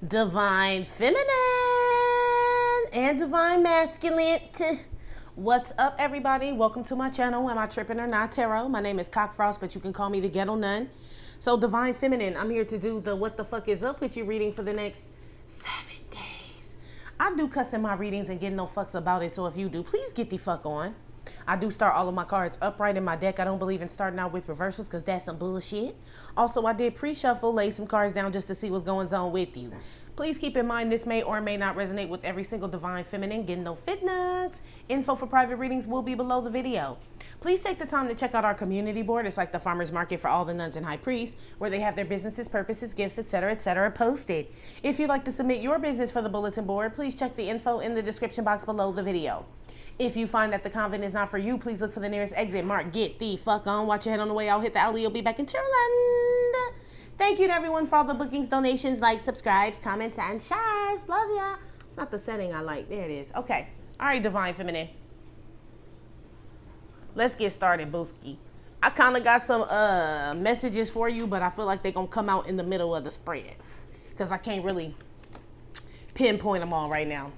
Divine Feminine and Divine Masculine. What's up, everybody? Welcome to my channel. Am I tripping or not, Tarot? My name is Cockfrost, but you can call me the Ghetto Nun. So, Divine Feminine, I'm here to do the What the Fuck Is Up With You reading for the next 7 days. I do cuss in my readings and get no fucks about it, so if you do, please get the fuck on. I do start all of my cards upright in my deck. I don't believe in starting out with reversals because that's some bullshit. Also, I did pre-shuffle, lay some cards down just to see what's going on with you. Please keep in mind this may or may not resonate with every single Divine Feminine. Getting no fit nugs. Info for private readings will be below the video. Please take the time to check out our community board. It's like the farmer's market for all the nuns and high priests, where they have their businesses, purposes, gifts, etc., posted. If you'd like to submit your business for the bulletin board, please check the info in the description box below the video. If you find that the convent is not for you, please look for the nearest exit marked "Get the fuck on." Watch your head on the way out. Hit the alley. You'll be back in Tureland. Thank you to everyone for all the bookings, donations, likes, subscribes, comments, and shares. Love ya. It's not the setting I like. There it is. Okay. All right, Divine Feminine. Let's get started, Booski. I kind of got some messages for you, but I feel like they're going to come out in the middle of the spread because I can't really pinpoint them all right now.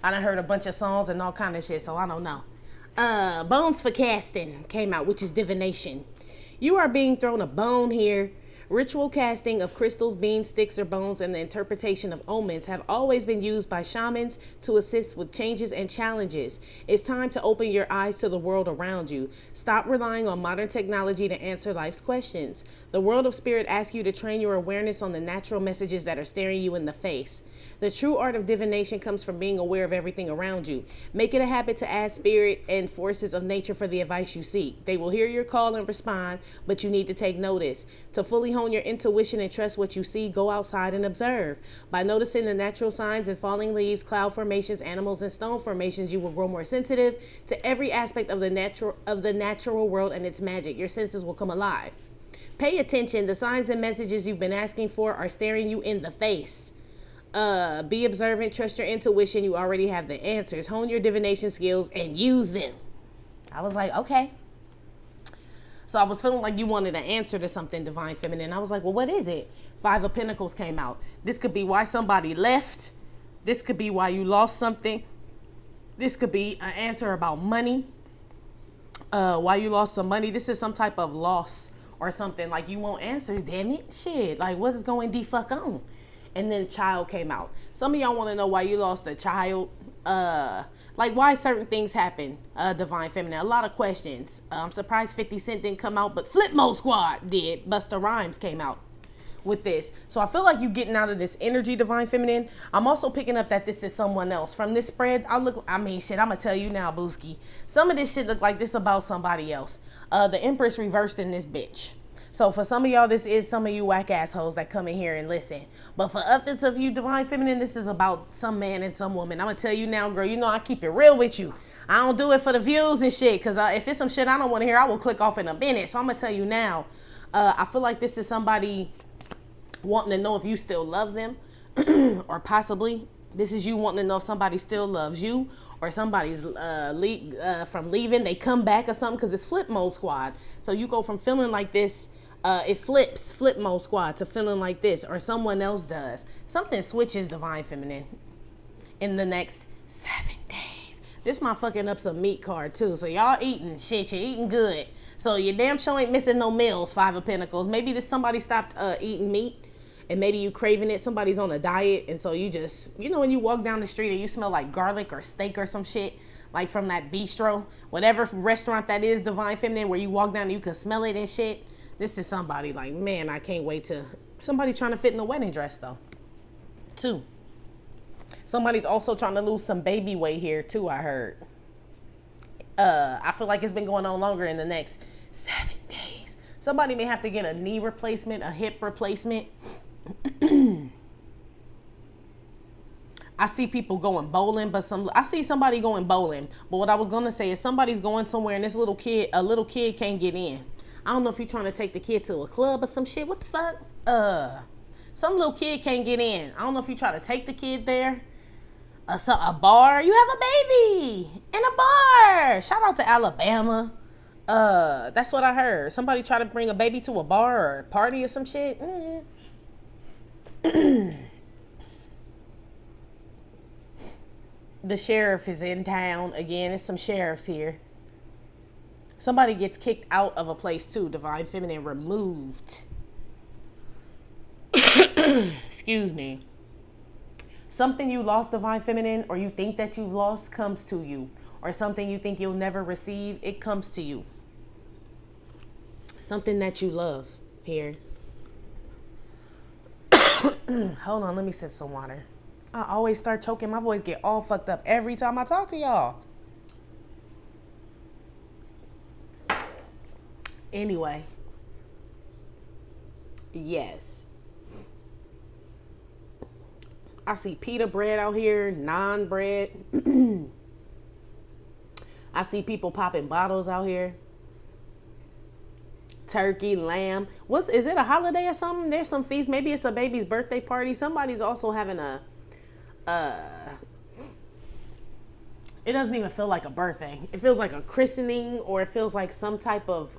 I done heard a bunch of songs and all kind of shit, so I don't know. Bones for Casting came out, which is Divination. You are being thrown a bone here. Ritual casting of crystals, beans, sticks, or bones, and the interpretation of omens have always been used by shamans to assist with changes and challenges. It's time to open your eyes to the world around you. Stop relying on modern technology to answer life's questions. The world of spirit asks you to train your awareness on the natural messages that are staring you in the face. The true art of divination comes from being aware of everything around you. Make it a habit to ask spirit and forces of nature for the advice you seek. They will hear your call and respond, but you need to take notice. To fully hone your intuition and trust what you see, go outside and observe. By noticing the natural signs in falling leaves, cloud formations, animals, and stone formations, you will grow more sensitive to every aspect of the natural world and its magic. Your senses will come alive. Pay attention. The signs and messages you've been asking for are staring you in the face. Be observant, trust your intuition. You already have the answers. Hone your divination skills and use them. I was like, okay. So I was feeling like you wanted an answer to something, Divine Feminine. I was like, well, what is it? 5 of Pentacles came out. This could be why somebody left. This could be why you lost something. This could be an answer about money. Why you lost some money. This is some type of loss or something. Like you want answers, damn it. Shit, like what is going the fuck on? And then child came out. Some of y'all want to know why you lost a child. Like why certain things happen, Divine Feminine. A lot of questions. I'm surprised 50 Cent didn't come out, but Flipmo Squad did. Busta Rhymes came out with this. So I feel like you getting out of this energy, Divine Feminine. I'm also picking up that this is someone else. From this spread, shit, I'm going to tell you now, Booski. Some of this shit look like this about somebody else. The Empress reversed in this bitch. So for some of y'all, this is some of you whack assholes that come in here and listen. But for others of you, Divine Feminine, this is about some man and some woman. I'm going to tell you now, girl, you know I keep it real with you. I don't do it for the views and shit. Because if it's some shit I don't want to hear, I will click off in a minute. So I'm going to tell you now, I feel like this is somebody wanting to know if you still love them. Or possibly this is you wanting to know if somebody still loves you. Or somebody's from leaving, they come back or something. Because it's flip mode squad. So you go from feeling like this. It flips, flip mode squad, to feeling like this, or someone else does. Something switches, Divine Feminine, in the next 7 days. This my fucking up some meat card too. So y'all eating shit, you're eating good. So you damn sure ain't missing no meals, 5 of Pentacles. Maybe somebody stopped eating meat, and maybe you craving it. Somebody's on a diet, and so you just, you know, when you walk down the street and you smell like garlic or steak or some shit, like from that bistro, whatever restaurant that is, Divine Feminine, where you walk down and you can smell it and shit. This is somebody like, man, I can't wait to... Somebody trying to fit in a wedding dress, though. 2. Somebody's also trying to lose some baby weight here, too, I heard. I feel like it's been going on longer in the next 7 days. Somebody may have to get a knee replacement, a hip replacement. I see people going bowling, but I see somebody going bowling. But what I was going to say is somebody's going somewhere and a little kid can't get in. I don't know if you're trying to take the kid to a club or some shit. What the fuck? Some little kid can't get in. I don't know if you try to take the kid there. A bar. You have a baby in a bar. Shout out to Alabama. That's what I heard. Somebody try to bring a baby to a bar or a party or some shit. The sheriff is in town. Again, it's some sheriffs here. Somebody gets kicked out of a place too. Divine Feminine removed. Excuse me. Something you lost, Divine Feminine, or you think that you've lost comes to you. Or something you think you'll never receive, it comes to you. Something that you love here. Hold on, let me sip some water. I always start choking. My voice get all fucked up every time I talk to y'all. Anyway. Yes. I see pita bread out here, naan bread. I see people popping bottles out here. Turkey, lamb. Is it a holiday or something? There's some feast. Maybe it's a baby's birthday party. Somebody's also having it doesn't even feel like a birthday. It feels like a christening, or it feels like some type of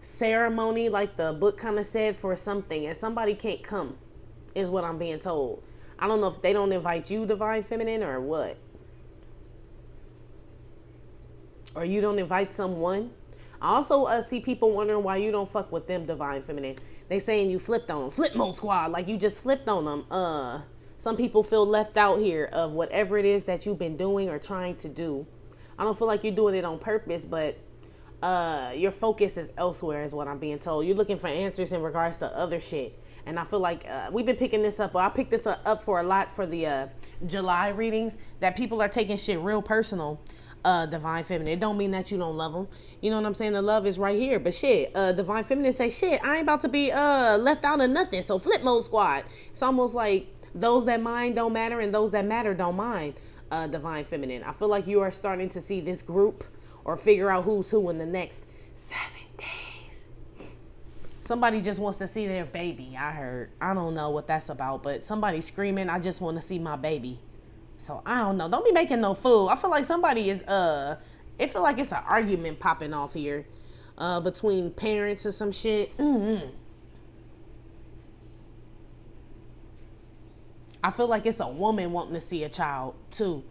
ceremony, like the book kind of said, for something, and somebody can't come, is what I'm being told. I don't know if they don't invite you, Divine Feminine, or what. Or you don't invite someone. I also see people wondering why you don't fuck with them, Divine Feminine. They saying you flipped on them. Flip mode squad, like you just flipped on them. Some people feel left out here of whatever it is that you've been doing or trying to do. I don't feel like you're doing it on purpose, but your focus is elsewhere, is what I'm being told. You're looking for answers in regards to other shit. And I feel like we've been picking this up. Well, I picked this up for a lot for the July readings, that people are taking shit real personal, Divine Feminine. It don't mean that you don't love them. You know what I'm saying? The love is right here. But shit, Divine Feminine say, shit, I ain't about to be left out of nothing. So flip mode squad. It's almost like those that mind don't matter and those that matter don't mind, Divine Feminine. I feel like you are starting to see this group or figure out who's who in the next 7 days. Somebody just wants to see their baby, I heard. I don't know what that's about, but somebody screaming, I just want to see my baby. So I don't know. Don't be making no fool. I feel like somebody is, it feel like it's an argument popping off here between parents or some shit. I feel like it's a woman wanting to see a child too.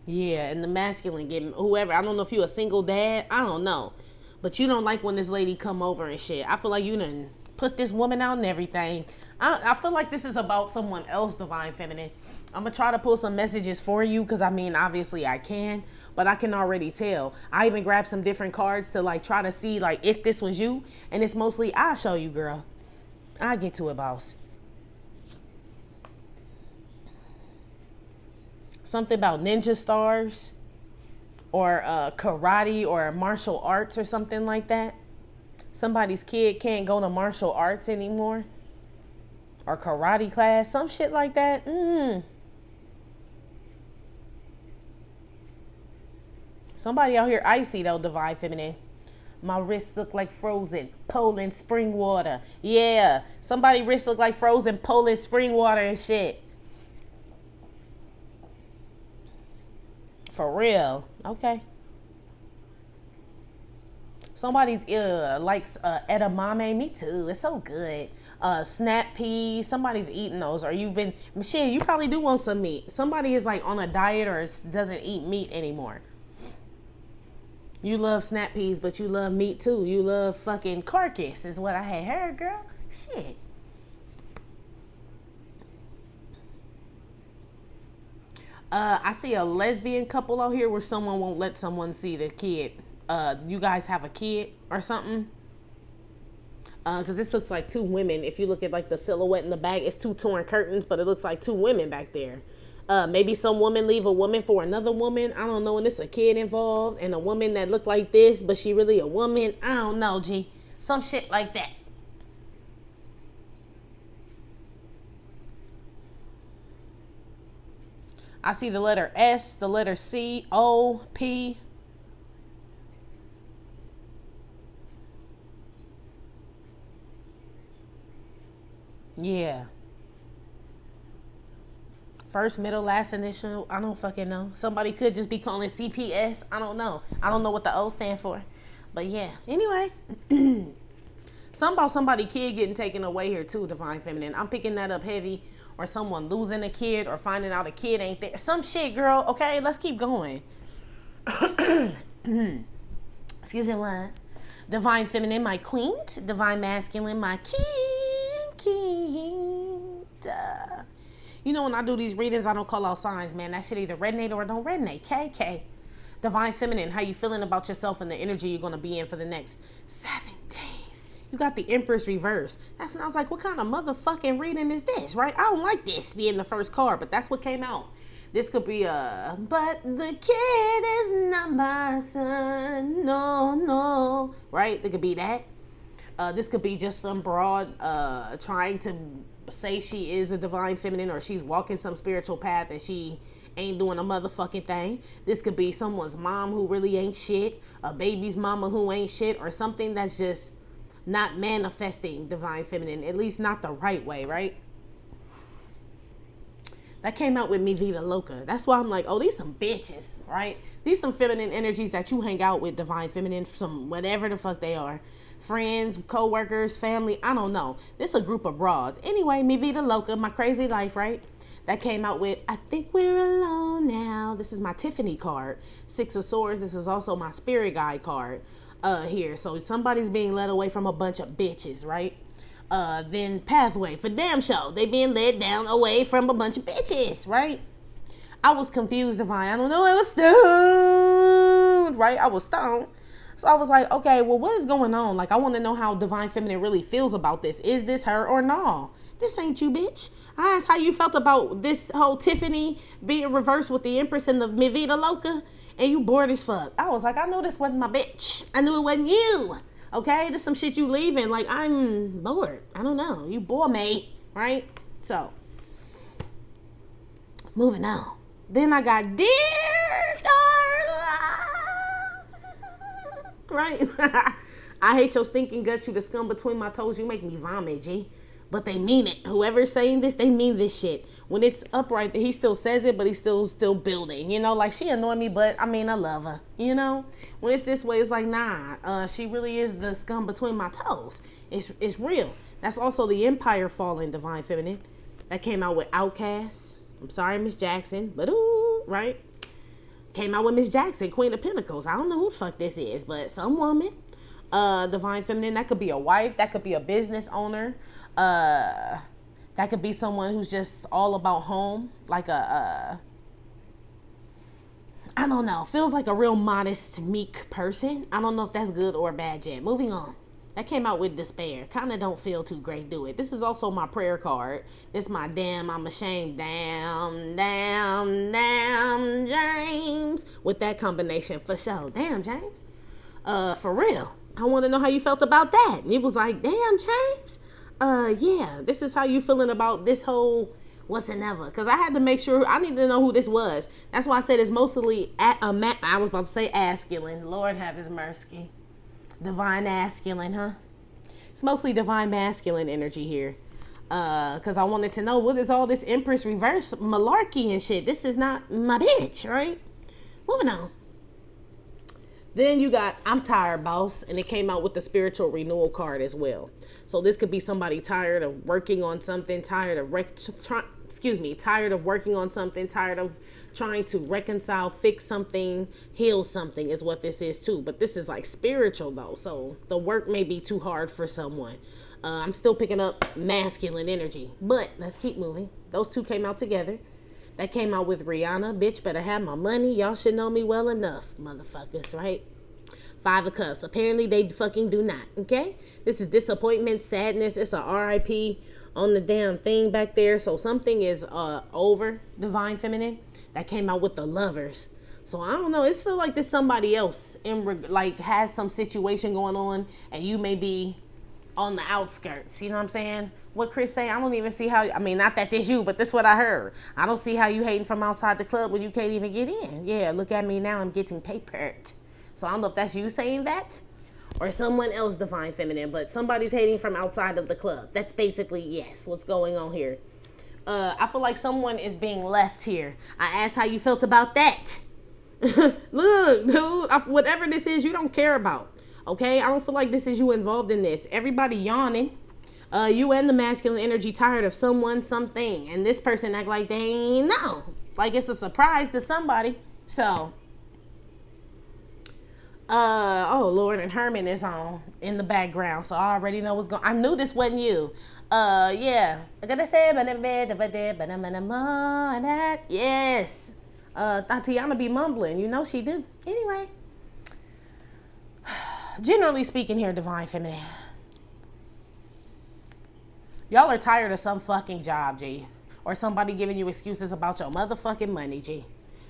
Yeah, and the masculine getting whoever. I don't know if you a single dad. I don't know. But you don't like when this lady come over and shit. I feel like you done put this woman out and everything. I feel like this is about someone else, Divine Feminine. I'm going to try to pull some messages for you because, I mean, obviously I can. But I can already tell. I even grabbed some different cards to, like, try to see, like, if this was you. And it's mostly, I'll show you, girl. I'll get to it, boss. Something about ninja stars or karate or martial arts or something like that. Somebody's kid can't go to martial arts anymore. Or karate class, some shit like that. Somebody out here icy though, Divine Feminine. My wrists look like frozen Poland spring water. Yeah, somebody wrists look like frozen Poland spring water and shit. For real. Okay. Somebody's likes edamame. Me too. It's so good. Snap peas. Somebody's eating those. Or you've been, shit, you probably do want some meat. Somebody is like on a diet or doesn't eat meat anymore. You love snap peas, but you love meat too. You love fucking carcass is what I had heard, girl. Shit. I see a lesbian couple out here where someone won't let someone see the kid. You guys have a kid or something? Because this looks like two women. If you look at like the silhouette in the back, it's two torn curtains, but it looks like two women back there. Maybe some woman leave a woman for another woman. I don't know. And it's a kid involved and a woman that looked like this, but she really a woman. I don't know, G. Some shit like that. I see the letter S, the letter C, O, P. Yeah. First, middle, last initial. I don't fucking know. Somebody could just be calling CPS. I don't know. I don't know what the O stand for. But yeah, anyway. Something about somebody kid getting taken away here too, Divine Feminine. I'm picking that up heavy. Or someone losing a kid or finding out a kid ain't there. Some shit, girl. Okay, let's keep going. Excuse me, what? Divine Feminine, my queen. Divine Masculine, my king. Duh. You know, when I do these readings, I don't call out signs, man. That shit either resonate or don't resonate. KK. Divine Feminine, how you feeling about yourself and the energy you're going to be in for the next 7 days? You got the Empress reverse. That sounds like, what kind of motherfucking reading is this, right? I don't like this being the first card, but that's what came out. This could be but the kid is not my son. No, no. Right? It could be that. This could be just some broad trying to say she is a Divine Feminine, or she's walking some spiritual path and she ain't doing a motherfucking thing. This could be someone's mom who really ain't shit, a baby's mama who ain't shit, or something that's just not manifesting Divine Feminine, at least not the right way, right? That came out with Mi Vida Loca. That's why I'm like, oh, these some bitches, right? These some feminine energies that you hang out with, Divine Feminine, some whatever the fuck they are. Friends, co-workers, family, I don't know. This a group of broads. Anyway, Mi Vida Loca, my crazy life, right? That came out with, I think we're alone now. This is my Tiffany card. 6 of Swords. This is also my Spirit Guide card here. So somebody's being led away from a bunch of bitches, right? Then Pathway, for damn sure. They being led down away from a bunch of bitches, right? I was confused, Divine. I don't know. I was stoned, right? I was stoned. So I was like, okay, well, what is going on? Like, I want to know how Divine Feminine really feels about this. Is this her or no? This ain't you, bitch. I asked how you felt about this whole Tiffany being reversed with the Empress and the Mi Vida Loca, and you bored as fuck. I was like, I knew this wasn't my bitch. I knew it wasn't you. Okay, this some shit you leaving. Like, I'm bored. I don't know. You bore me, right? So, moving on. Then I got Dear Darla. Right? I hate your stinking guts. You the scum between my toes. You make me vomit, G. But they mean it. Whoever's saying this, they mean this shit. When it's upright, he still says it, but he's still building. You know, like, she annoyed me, but I mean, I love her. You know, when it's this way, it's like, nah. She really is the scum between my toes. It's real. That's also the Empire falling, Divine Feminine. That came out with Outcast. I'm sorry, Miss Jackson, but ooh, right? Came out with Miss Jackson, Queen of Pentacles. I don't know who the fuck this is, but some woman. Divine Feminine, that could be a wife, that could be a business owner, that could be someone who's just all about home, like I don't know, feels like a real modest, meek person. I don't know if that's good or bad yet. Moving on. That came out with Despair. Kind of don't feel too great, do it. This is also my prayer card. This is my damn, I'm ashamed. Damn, James. With that combination, for sure. Damn, James. For real. I want to know how you felt about that. And it was like, damn, James. Yeah, this is how you feeling about this whole what's and ever. Because I had to make sure, I need to know who this was. That's why I said it's mostly, I was about to say masculine. Lord have his mercy. Divine masculine, huh? It's mostly divine masculine energy here. Because I wanted to know, what is all this Empress reverse malarkey and shit? This is not my bitch, right? Moving on. Then you got I'm Tired, Boss, and it came out with the spiritual renewal card as well. So this could be somebody tired of working on something, tired of working on something, tired of trying to reconcile, fix something, heal something is what this is too. But this is like spiritual though, so the work may be too hard for someone. I'm still picking up masculine energy, but let's keep moving. Those two came out together. That came out with Rihanna, bitch better have my money. Y'all should know me well enough, motherfuckers, right? 5 of Cups. Apparently they fucking do not, okay? This is disappointment, sadness. It's a RIP on the damn thing back there. So something is over, Divine Feminine. That came out with the Lovers. So I don't know. It feels like there's somebody else has some situation going on, and you may be on the outskirts. You know what I'm saying? What Chris say? I don't even see how. I mean, not that this you, but this what I heard. I don't see how you hating from outside the club when you can't even get in. Yeah, look at me now. I'm getting papered. So I don't know if that's you saying that, or someone else, Divine Feminine. But somebody's hating from outside of the club. That's basically yes. What's going on here? I feel like someone is being left here. I asked how you felt about that. Look, dude, whatever this is, you don't care about. Okay, I don't feel like this is you involved in this. Everybody yawning. You and the masculine energy tired of someone, something, and this person act like they ain't know. Like it's a surprise to somebody. So, oh Lord, and Herman is on in the background, so I already know what's going. I knew this wasn't you. Yeah. I gotta say, yes. Tatiana be mumbling, you know she do. Anyway, generally speaking, here, divine feminine. Y'all are tired of some fucking job, G. Or somebody giving you excuses about your motherfucking money, G.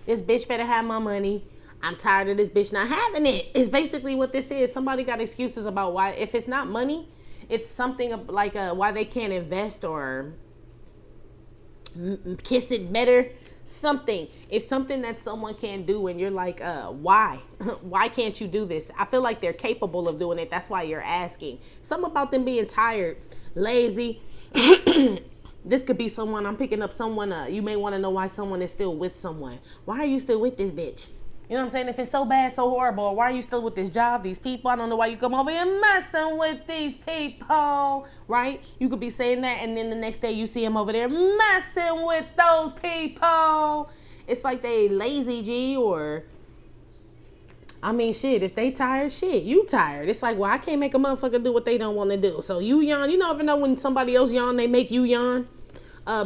This bitch better have my money. I'm tired of this bitch not having it. It's basically what this is. Somebody got excuses about why. If it's not money, it's something like why they can't invest or kiss it better. Something. It's something that someone can do and you're like, why? Why can't you do this? I feel like they're capable of doing it. That's why you're asking. Something about them being tired, lazy. This could be someone. I'm picking up someone. You may want to know why someone is still with someone. Why are you still with this bitch? You know what I'm saying? If it's so bad, so horrible, why are you still with this job, these people? I don't know why you come over here messing with these people, right? You could be saying that, and then the next day you see him over there messing with those people. It's like they lazy, G, or... I mean, shit, if they tired, shit, you tired. It's like, well, I can't make a motherfucker do what they don't want to do. So you yawn. You never know when somebody else yawn, they make you yawn.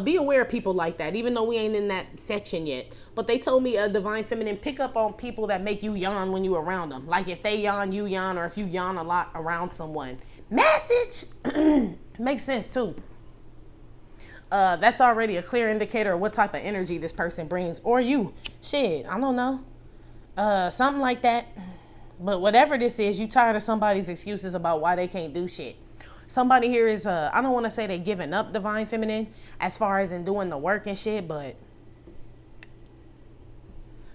Be aware of people like that, even though we ain't in that section yet. But they told me, divine feminine, pick up on people that make you yawn when you around them. Like if they yawn, you yawn, or if you yawn a lot around someone. Message! Makes sense, too. That's already a clear indicator of what type of energy this person brings. Or you. Shit, I don't know. Something like that. But whatever this is, you tired of somebody's excuses about why they can't do shit. Somebody here is, I don't want to say they giving up divine feminine as far as in doing the work and shit, but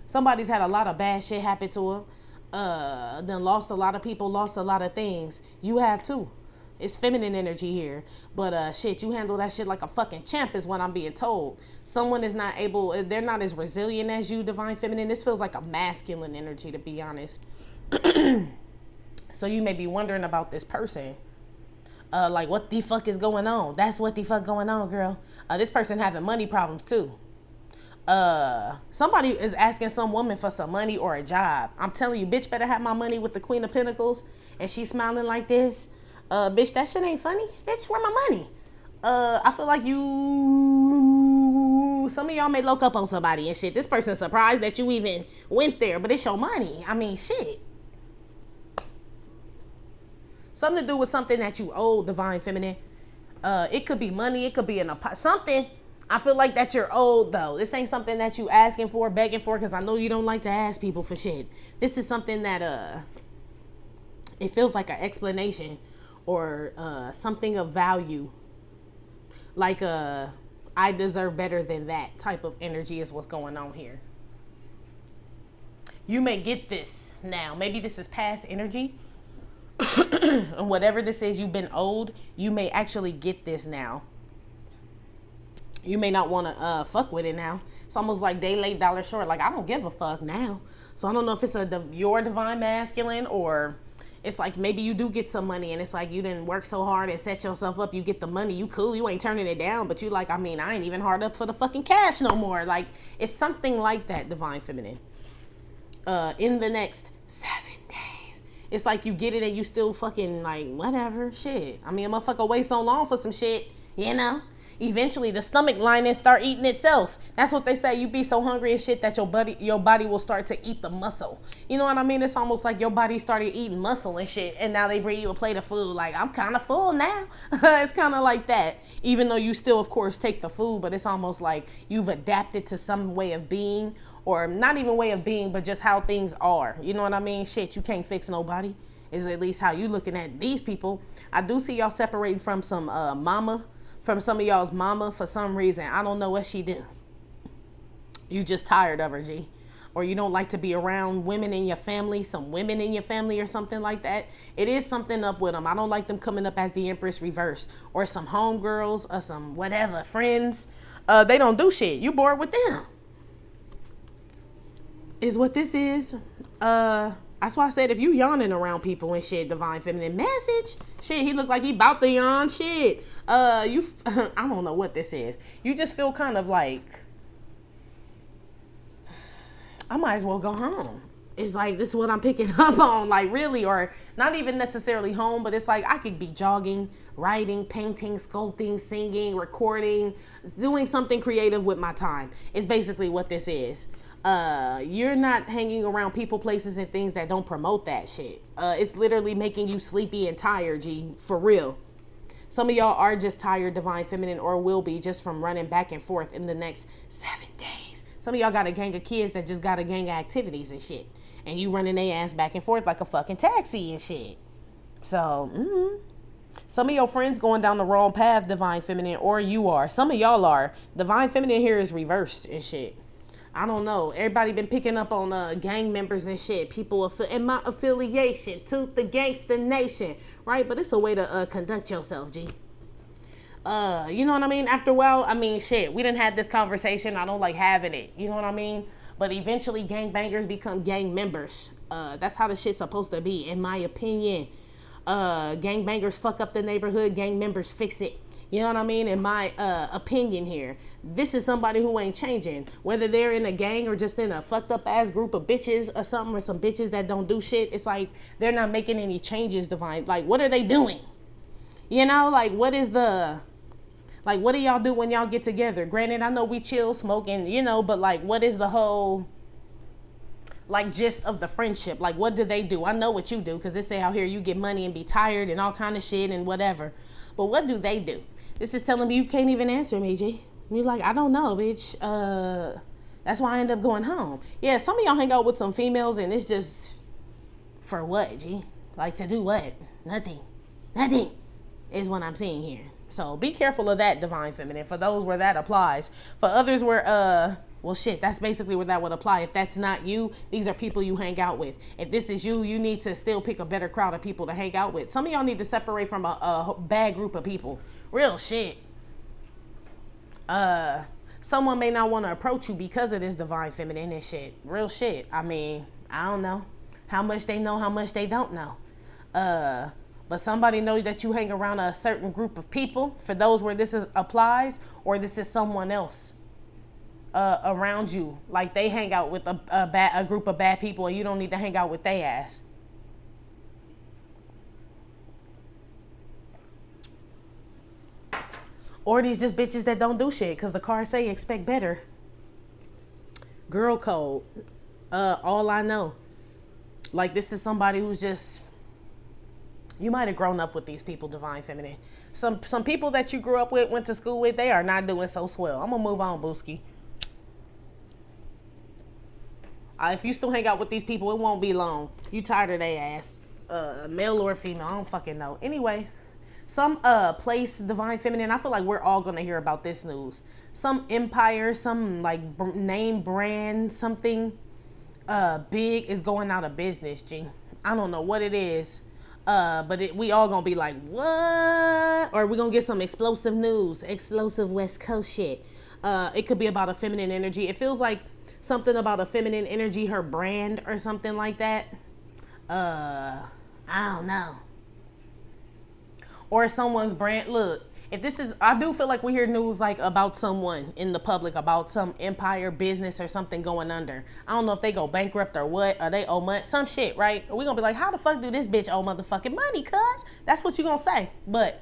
somebody's had a lot of bad shit happen to them. Then lost a lot of people, lost a lot of things. You have too. It's feminine energy here. But shit, you handle that shit like a fucking champ is what I'm being told. Someone is not able, they're not as resilient as you, divine feminine. This feels like a masculine energy, to be honest. So you may be wondering about this person. Like, what the fuck is going on? That's what the fuck going on, girl. This person having money problems too. Somebody is asking some woman for some money or a job. I'm telling you, bitch better have my money with the Queen of Pentacles. And she's smiling like this. Bitch, that shit ain't funny. Bitch, where my money? I feel like some of y'all may look up on somebody and shit. This person's surprised that you even went there, but it's your money. I mean, shit. Something to do with something that you owe, divine feminine. It could be money. It could be something. I feel like that you're owed, though. This ain't something that you asking for, begging for, because I know you don't like to ask people for shit. This is something that it feels like an explanation or something of value. Like I deserve better than that type of energy is what's going on here. You may get this now. Maybe this is past energy. And whatever this is you've been owed, you may actually get this now. You may not want to fuck with it now. It's almost like day late, dollar short. Like, I don't give a fuck now. So I don't know if it's your divine masculine, or it's like maybe you do get some money and it's like you didn't work so hard and set yourself up. You get the money. You cool. You ain't turning it down. But you like, I mean, I ain't even hard up for the fucking cash no more. Like, it's something like that, divine feminine. In the next 7 days. It's like you get it and you still fucking like, whatever, shit. I mean, a motherfucker wait so long for some shit, you know? Eventually, the stomach lining start eating itself. That's what they say. You be so hungry and shit that your body will start to eat the muscle. You know what I mean? It's almost like your body started eating muscle and shit, and now they bring you a plate of food. Like, I'm kind of full now. It's kind of like that. Even though you still, of course, take the food, but it's almost like you've adapted to some way of being, or not even way of being, but just how things are. You know what I mean? Shit, you can't fix nobody. Is at least how you looking at these people. I do see y'all separating from some from some of y'all's mama for some reason. I don't know what she do. You just tired of her, G. Or you don't like to be around women in your family, some women in your family or something like that. It is something up with them. I don't like them coming up as the Empress reverse, or some homegirls or some whatever friends. They don't do shit. You bored with them is what this is. That's why I said if you yawning around people and shit, divine feminine message. Shit, he look like he about to yawn. Shit. I don't know what this is. You just feel kind of like, I might as well go home. It's like, this is what I'm picking up on. Like, really, or not even necessarily home, but it's like I could be jogging, writing, painting, sculpting, singing, recording, doing something creative with my time. It's basically what this is. You're not hanging around people, places, and things that don't promote that shit. It's literally making you sleepy and tired, G, for real. Some of y'all are just tired, divine feminine, or will be just from running back and forth in the next 7 days. Some of y'all got a gang of kids that just got a gang of activities and shit. And you running their ass back and forth like a fucking taxi and shit. So, some of your friends going down the wrong path, divine feminine, or you are. Some of y'all are. Divine feminine here is reversed and shit. I don't know. Everybody been picking up on gang members and shit. People in my affiliation to the gangster nation, right? But it's a way to conduct yourself, G. You know what I mean? After a while, I mean, shit, we done had this conversation. I don't like having it. You know what I mean? But eventually, gangbangers become gang members. That's how the shit's supposed to be, in my opinion. Gangbangers fuck up the neighborhood. Gang members fix it. You know what I mean? In my opinion here. This is somebody who ain't changing. Whether they're in a gang or just in a fucked up ass group of bitches or something, or some bitches that don't do shit. It's like they're not making any changes, divine. Like, what are they doing? You know, like, what is the... Like, what do y'all do when y'all get together? Granted, I know we chill, smoking, you know, but like, what is the whole, like, gist of the friendship? Like, what do they do? I know what you do, because they say out here you get money and be tired and all kind of shit and whatever. But what do they do? This is telling me you can't even answer me, G. You're like, I don't know, bitch. That's why I end up going home. Yeah, some of y'all hang out with some females and it's just, for what, G? Like, to do what? Nothing is what I'm seeing here. So be careful of that, divine feminine. For those where that applies. For others where, well, shit, that's basically where that would apply. If that's not you, these are people you hang out with. If this is you, you need to still pick a better crowd of people to hang out with. Some of y'all need to separate from a bad group of people. Real shit. Someone may not want to approach you because of this divine feminine and shit. Real shit. I mean, I don't know how much they know, how much they don't know. But somebody knows that you hang around a certain group of people. For those where this applies, or this is someone else around you. Like, they hang out with a group of bad people and you don't need to hang out with their ass. Or these just bitches that don't do shit because the cards say expect better. Girl code. All I know. Like, this is somebody who's just... You might have grown up with these people, divine feminine. Some people that you grew up with, went to school with, they are not doing so swell. I'm going to move on, Booski. If you still hang out with these people, it won't be long. You tired of their ass. Male or female, I don't fucking know. Anyway, some place, divine feminine, I feel like we're all going to hear about this news. Some empire, some like name brand, something big is going out of business, G. I don't know what it is. But we all gonna be like, what? Or we gonna get some explosive news, explosive West Coast shit. It could be about a feminine energy. It feels like something about a feminine energy, her brand or something like that. I don't know. Or someone's brand. Look, if this is, I do feel like we hear news like about someone in the public, about some empire, business or something going under. I don't know if they go bankrupt or what, or they owe money, some shit, right? Or we gonna be like, how the fuck do this bitch owe motherfucking money, cuz? That's what you gonna say. But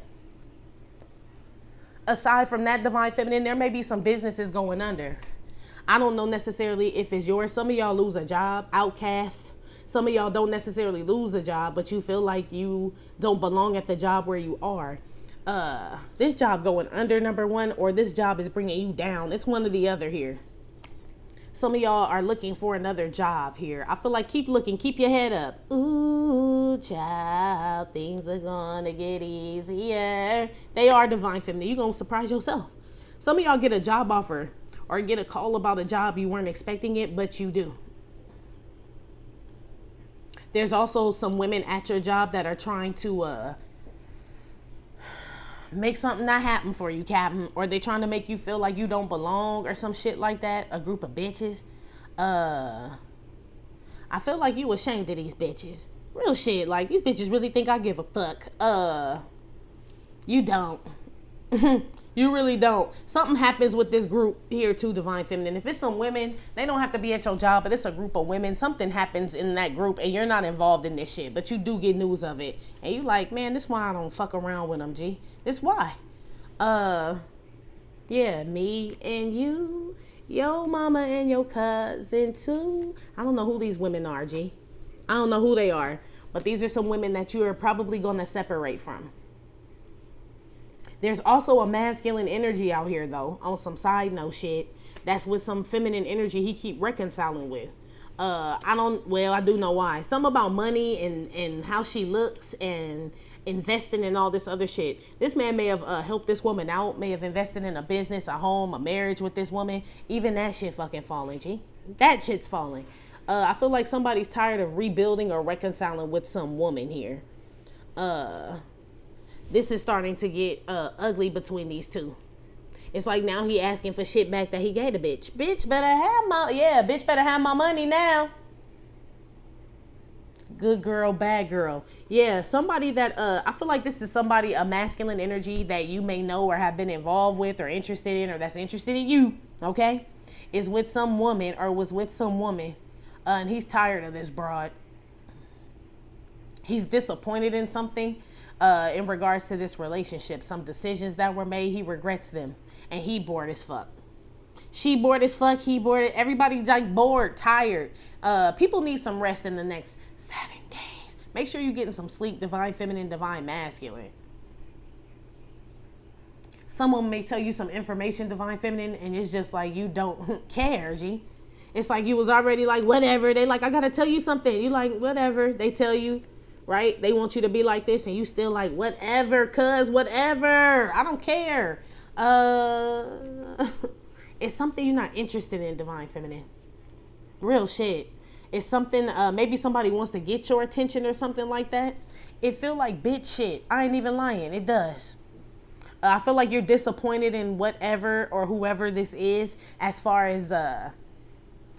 aside from that, divine feminine, there may be some businesses going under. I don't know necessarily if it's yours. Some of y'all lose a job, outcast. Some of y'all don't necessarily lose a job, but you feel like you don't belong at the job where you are. This job going under, number one, or this job is bringing you down. It's one or the other here. Some of y'all are looking for another job here. I feel like keep looking, keep your head up. Ooh, child, things are gonna get easier. They are divine feminine. You're gonna surprise yourself. Some of y'all get a job offer or get a call about a job you weren't expecting it, but you do. There's also some women at your job that are trying to make something not happen for you, Captain. Or they trying to make you feel like you don't belong or some shit like that. A group of bitches. I I feel like you ashamed of these bitches. Real shit. Like, these bitches really think I give a fuck. You don't. You really don't. Something happens with this group here too, Divine Feminine. If it's some women, they don't have to be at your job, but it's a group of women. Something happens in that group and you're not involved in this shit, but you do get news of it. And you like, man, this why I don't fuck around with them, G. This why. Yeah, me and you, your mama and your cousin too. I don't know who these women are, G. I don't know who they are, but these are some women that you are probably going to separate from. There's also a masculine energy out here, though, on some side note shit. That's with some feminine energy he keep reconciling with. I do know why. Some about money and how she looks and investing in all this other shit. This man may have helped this woman out, may have invested in a business, a home, a marriage with this woman. Even that shit fucking falling, G. That shit's falling. I feel like somebody's tired of rebuilding or reconciling with some woman here. This is starting to get ugly between these two. It's like now he asking for shit back that he gave the bitch. Bitch better have my money now. Good girl, bad girl. Yeah, somebody that I feel like this is somebody, a masculine energy that you may know or have been involved with or interested in, or that's interested in you, okay? Is with some woman or was with some woman. And he's tired of this broad. He's disappointed in something. In regards to this relationship, some decisions that were made, he regrets them, and he bored as fuck. She bored as fuck. He bored. Everybody like bored, tired. People need some rest in the next 7 days. Make sure you're getting some sleep, Divine Feminine, Divine Masculine. Someone may tell you some information, Divine Feminine, and it's just like you don't care, G. It's like you was already like whatever. They like, I gotta tell you something. You like whatever. They tell you. Right? They want you to be like this and you still like, whatever, cuz, whatever. I don't care. It's something you're not interested in, Divine Feminine. Real shit. It's something, maybe somebody wants to get your attention or something like that. It feel like bitch shit. I ain't even lying. It does. I feel like you're disappointed in whatever or whoever this is as far as,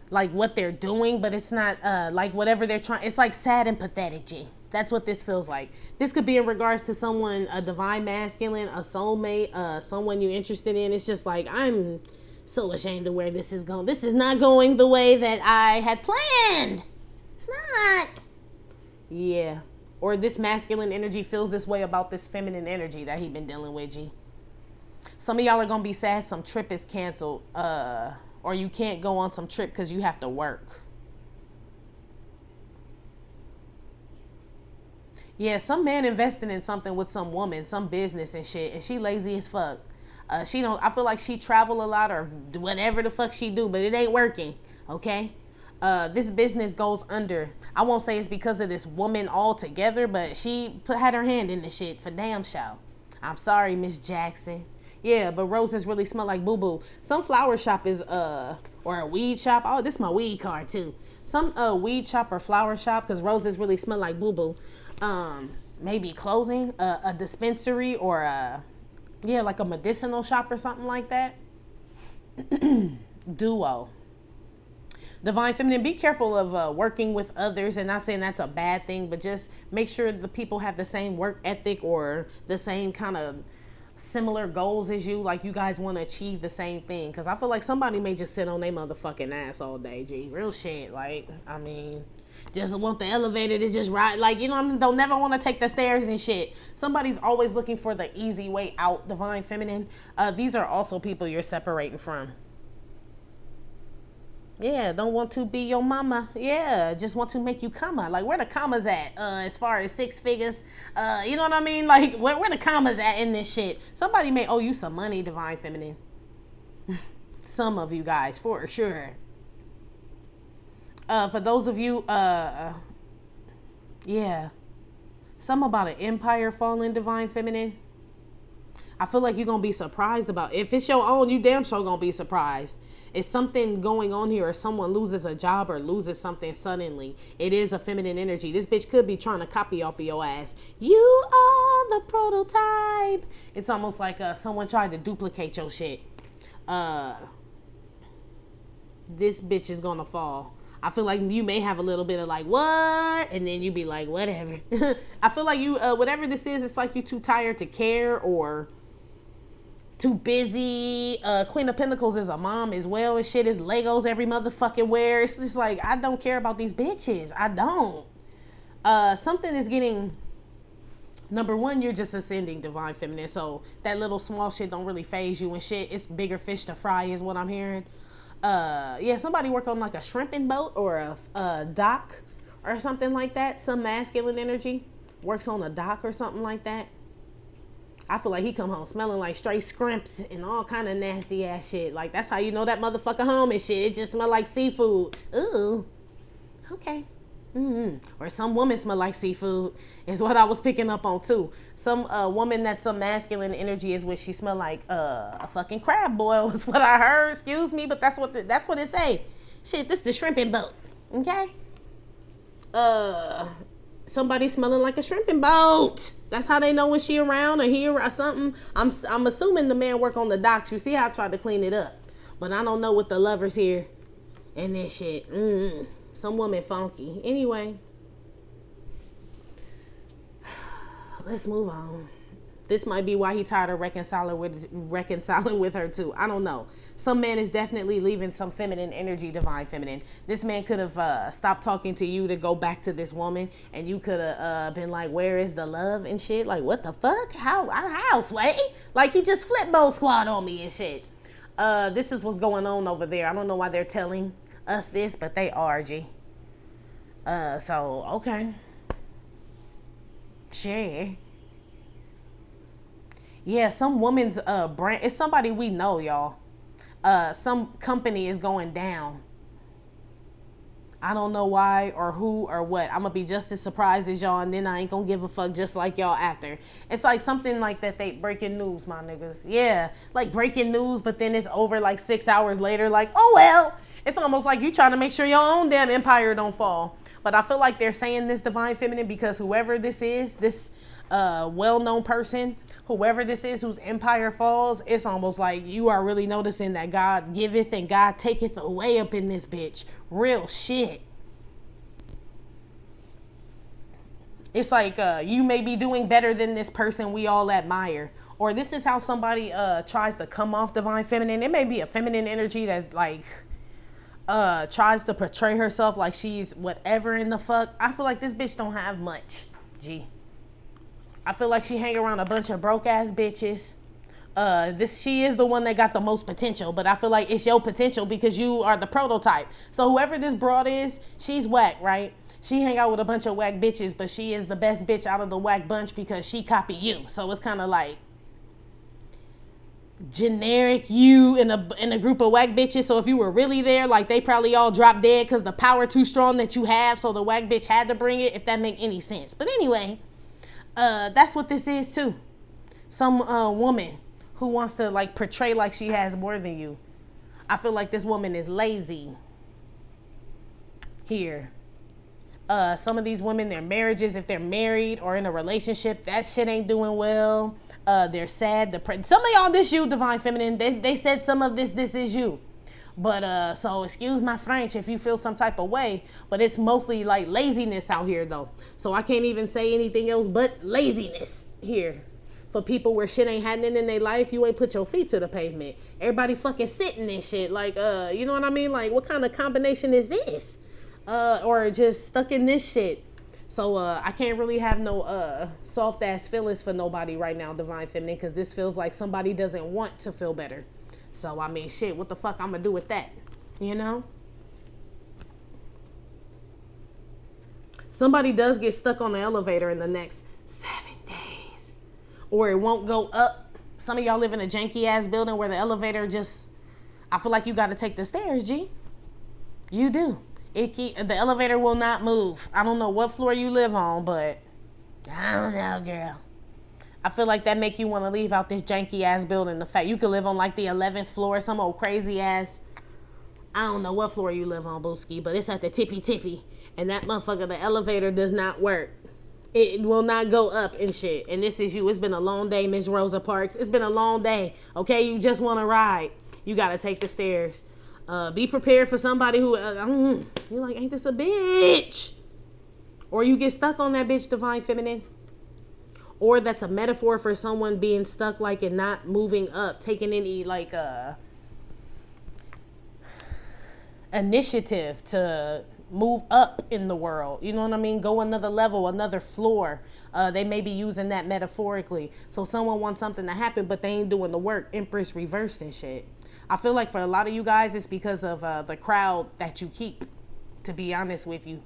like what they're doing, but it's not, like whatever they're trying. It's like sad and pathetic, G. That's what this feels like. This could be in regards to someone, a divine masculine, a soulmate, someone you're interested in. It's just like, I'm so ashamed of where this is going. This is not going the way that I had planned. It's not. Yeah. Or this masculine energy feels this way about this feminine energy that he been dealing with, G. Some of y'all are going to be sad some trip is canceled. Or you can't go on some trip because you have to work. Yeah, some man investing in something with some woman, some business and shit, and she lazy as fuck. I feel like she travel a lot or whatever the fuck she do, but it ain't working, okay? This business goes under. I won't say it's because of this woman altogether, but she had her hand in the shit for damn sure. I'm sorry, Miss Jackson. Yeah, but roses really smell like boo-boo. Some flower shop is, or a weed shop. Oh, this is my weed card too. Some weed shop or flower shop, because roses really smell like boo-boo. Maybe closing a dispensary or like a medicinal shop or something like that. Duo. Divine Feminine, be careful of working with others, and not saying that's a bad thing, but just make sure the people have the same work ethic or the same kind of similar goals as you, like you guys want to achieve the same thing. Because I feel like somebody may just sit on their motherfucking ass all day, G. Real shit. Like, I mean, just want the elevator to just ride, like, you know, don't never want to take the stairs and shit. Somebody's always looking for the easy way out, Divine Feminine. These are also people you're separating from. Yeah, don't want to be your mama. Yeah, just want to make you comma. Like, where the commas at? As far as 6 figures, you know what I mean? Like, where the commas at in this shit? Somebody may owe you some money, Divine Feminine. Some of you guys, for sure. For those of you, yeah, some about an empire falling, Divine Feminine. I feel like you're going to be surprised about. If it's your own, you damn sure going to be surprised. It's something going on here, or someone loses a job or loses something suddenly. It is a feminine energy. This bitch could be trying to copy off of your ass. You are the prototype. It's almost like someone tried to duplicate your shit. This bitch is going to fall. I feel like you may have a little bit of like, what? And then you be like, whatever. I feel like you, whatever this is, it's like you too tired to care or too busy. Queen of Pentacles is a mom as well and shit. It's Legos every motherfucking where. It's just like, I don't care about these bitches. I don't. Something is getting, number one, you're just ascending divine feminine. So that little small shit don't really phase you and shit. It's bigger fish to fry is what I'm hearing. Yeah, somebody work on like a shrimping boat or a dock or something like that. Some masculine energy works on a dock or something like that. I feel like he come home smelling like straight scrimps and all kind of nasty ass shit. Like, that's how you know that motherfucker home and shit. It just smell like seafood. Ooh. Okay. Or some woman smell like seafood is what I was picking up on too. Some woman that's some masculine energy is what she smell like a fucking crab boil is what I heard. Excuse me, but that's what it say. Shit, this the shrimping boat. Okay. Somebody smelling like a shrimping boat. That's how they know when she around or he or something. I'm assuming the man work on the docks. You see how I tried to clean it up, but I don't know what the lovers here and this shit. Some woman funky. Anyway, let's move on. This might be why he tired of reconciling with her too. I don't know. Some man is definitely leaving some feminine energy, divine feminine. This man could have stopped talking to you to go back to this woman, and you could have been like, "Where is the love and shit?" Like, what the fuck? How, Sway? Like, he just flipped Bo Squad on me and shit. This is what's going on over there. I don't know why they're telling us this, but they are, G. So okay. Sure. Yeah, some woman's brand, it's somebody we know, y'all. Some company is going down. I don't know why or who or what. I'm gonna be just as surprised as y'all, and then I ain't gonna give a fuck just like y'all after. It's like something like that, they breaking news, my niggas. Yeah, like breaking news, but then it's over like 6 hours later, like, oh well. It's almost like you trying to make sure your own damn empire don't fall. But I feel like they're saying this divine feminine because whoever this is, this well-known person, whoever this is whose empire falls, it's almost like you are really noticing that God giveth and God taketh away up in this bitch. Real shit. It's like you may be doing better than this person we all admire. Or this is how somebody tries to come off divine feminine. It may be a feminine energy that like tries to portray herself like she's whatever in the fuck. I feel like this bitch don't have much, G. I feel like she hang around a bunch of broke ass bitches. She is the one that got the most potential, but I feel like it's your potential because you are the prototype. So whoever this broad is, she's whack, right? She hang out with a bunch of whack bitches, but she is the best bitch out of the whack bunch because she copy you. So it's kind of like generic you in a group of whack bitches. So if you were really there, like they probably all dropped dead because the power too strong that you have. So the whack bitch had to bring it, if that make any sense. But anyway, that's what this is too. Some woman who wants to like portray like she has more than you. I feel like this woman is lazy here. Some of these women, their marriages, if they're married or in a relationship, that shit ain't doing well. They're sad, depressed. Some of y'all, this you, divine feminine. They said some of this is you. But so excuse my French if you feel some type of way, but it's mostly like laziness out here though. So I can't even say anything else but laziness here. For people where shit ain't happening in their life, you ain't put your feet to the pavement. Everybody fucking sitting and shit. Like, you know what I mean? Like, what kind of combination is this? Or just stuck in this shit. So I can't really have no soft ass feelings for nobody right now, divine feminine, because this feels like somebody doesn't want to feel better. So I mean, shit, what the fuck I'm gonna do with that? You know? Somebody does get stuck on the elevator in the next 7 days, or it won't go up. Some of y'all live in a janky ass building where the elevator just, I feel like you got to take the stairs, G. You do. The elevator will not move. I don't know what floor you live on, but I don't know, girl. I feel like that make you want to leave out this janky ass building. The fact you could live on like the 11th floor, some old crazy ass, I don't know what floor you live on, Booski, but it's at the tippy. And that motherfucker, the elevator does not work. It will not go up and shit. And this is you. It's been a long day, Miss Rosa Parks. It's been a long day. Okay, you just want to ride. You got to take the stairs. Be prepared for somebody who, you're like, ain't this a bitch? Or you get stuck on that bitch, Divine Feminine. Or that's a metaphor for someone being stuck, like, and not moving up, taking any, like, initiative to move up in the world. You know what I mean? Go another level, another floor. They may be using that metaphorically. So someone wants something to happen, but they ain't doing the work. Empress reversed and shit. I feel like for a lot of you guys, it's because of the crowd that you keep, to be honest with you.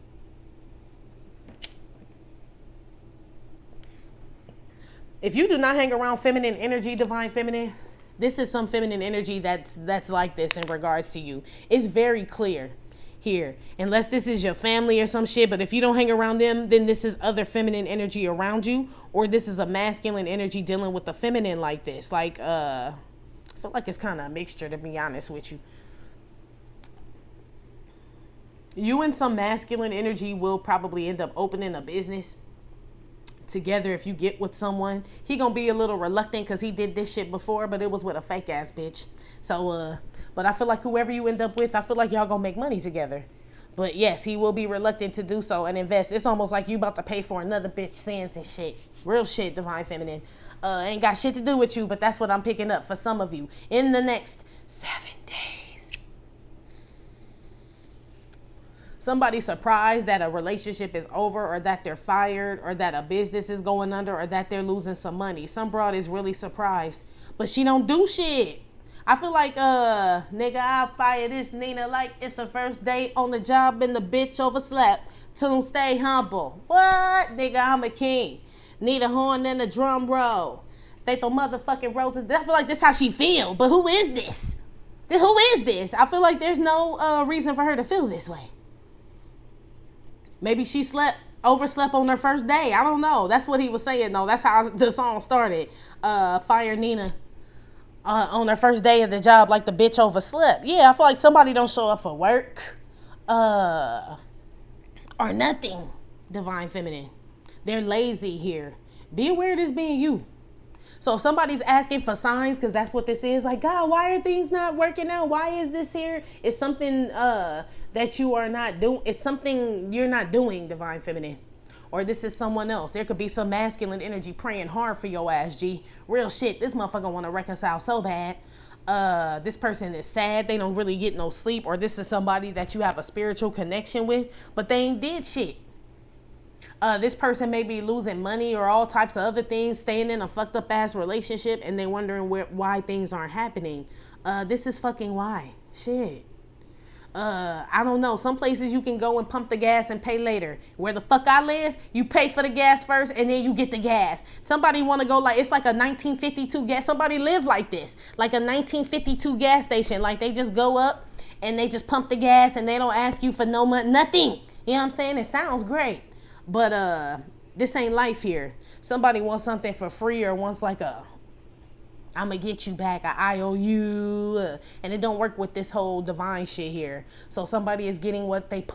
If you do not hang around feminine energy, Divine Feminine, this is some feminine energy that's like this in regards to you. It's very clear here. Unless this is your family or some shit, but if you don't hang around them, then this is other feminine energy around you, or this is a masculine energy dealing with the feminine like this. Like, I feel like it's kind of a mixture, to be honest with you. You and some masculine energy will probably end up opening a business together if you get with someone. He gonna be a little reluctant because he did this shit before, but it was with a fake ass bitch. So but I feel like whoever you end up with, I feel like y'all gonna make money together. But yes, he will be reluctant to do so and invest. It's almost like you about to pay for another bitch sins and shit. Real shit, Divine Feminine. Ain't got shit to do with you, but that's what I'm picking up for some of you in the next 7 days. Somebody surprised that a relationship is over, or that they're fired, or that a business is going under, or that they're losing some money. Some broad is really surprised, but she don't do shit. I feel like, nigga, I'll fire this Nina like it's her first day on the job and the bitch overslept. Tune stay humble. What? Nigga, I'm a king. Need a horn and a drum roll. They throw motherfucking roses. I feel like this how she feel, but who is this? Who is this? I feel like there's no reason for her to feel this way. Maybe she overslept on her first day. I don't know. That's what he was saying, though. That's how the song started. Fire Nina on her first day of the job like the bitch overslept. Yeah, I feel like somebody don't show up for work. Or nothing, Divine Feminine. They're lazy here. Be aware of this being you. So if somebody's asking for signs, because that's what this is, like, God, why are things not working out? Why is this here? It's something that you are not doing. It's something you're not doing, Divine Feminine. Or this is someone else. There could be some masculine energy praying hard for your ass, G. Real shit. This motherfucker want to reconcile so bad. This person is sad. They don't really get no sleep. Or this is somebody that you have a spiritual connection with, but they ain't did shit. This person may be losing money or all types of other things, staying in a fucked up ass relationship, and they wondering why things aren't happening. This is fucking why. Shit. I don't know. Some places you can go and pump the gas and pay later. Where the fuck I live, you pay for the gas first and then you get the gas. Somebody want to go like, it's like a 1952 gas. Somebody live like this. Like a 1952 gas station. Like they just go up and they just pump the gas and they don't ask you for no money, nothing. You know what I'm saying? It sounds great. But this ain't life here. Somebody wants something for free or wants like I'm gonna get you back, I owe you, and it don't work with this whole divine shit here. So somebody is getting what they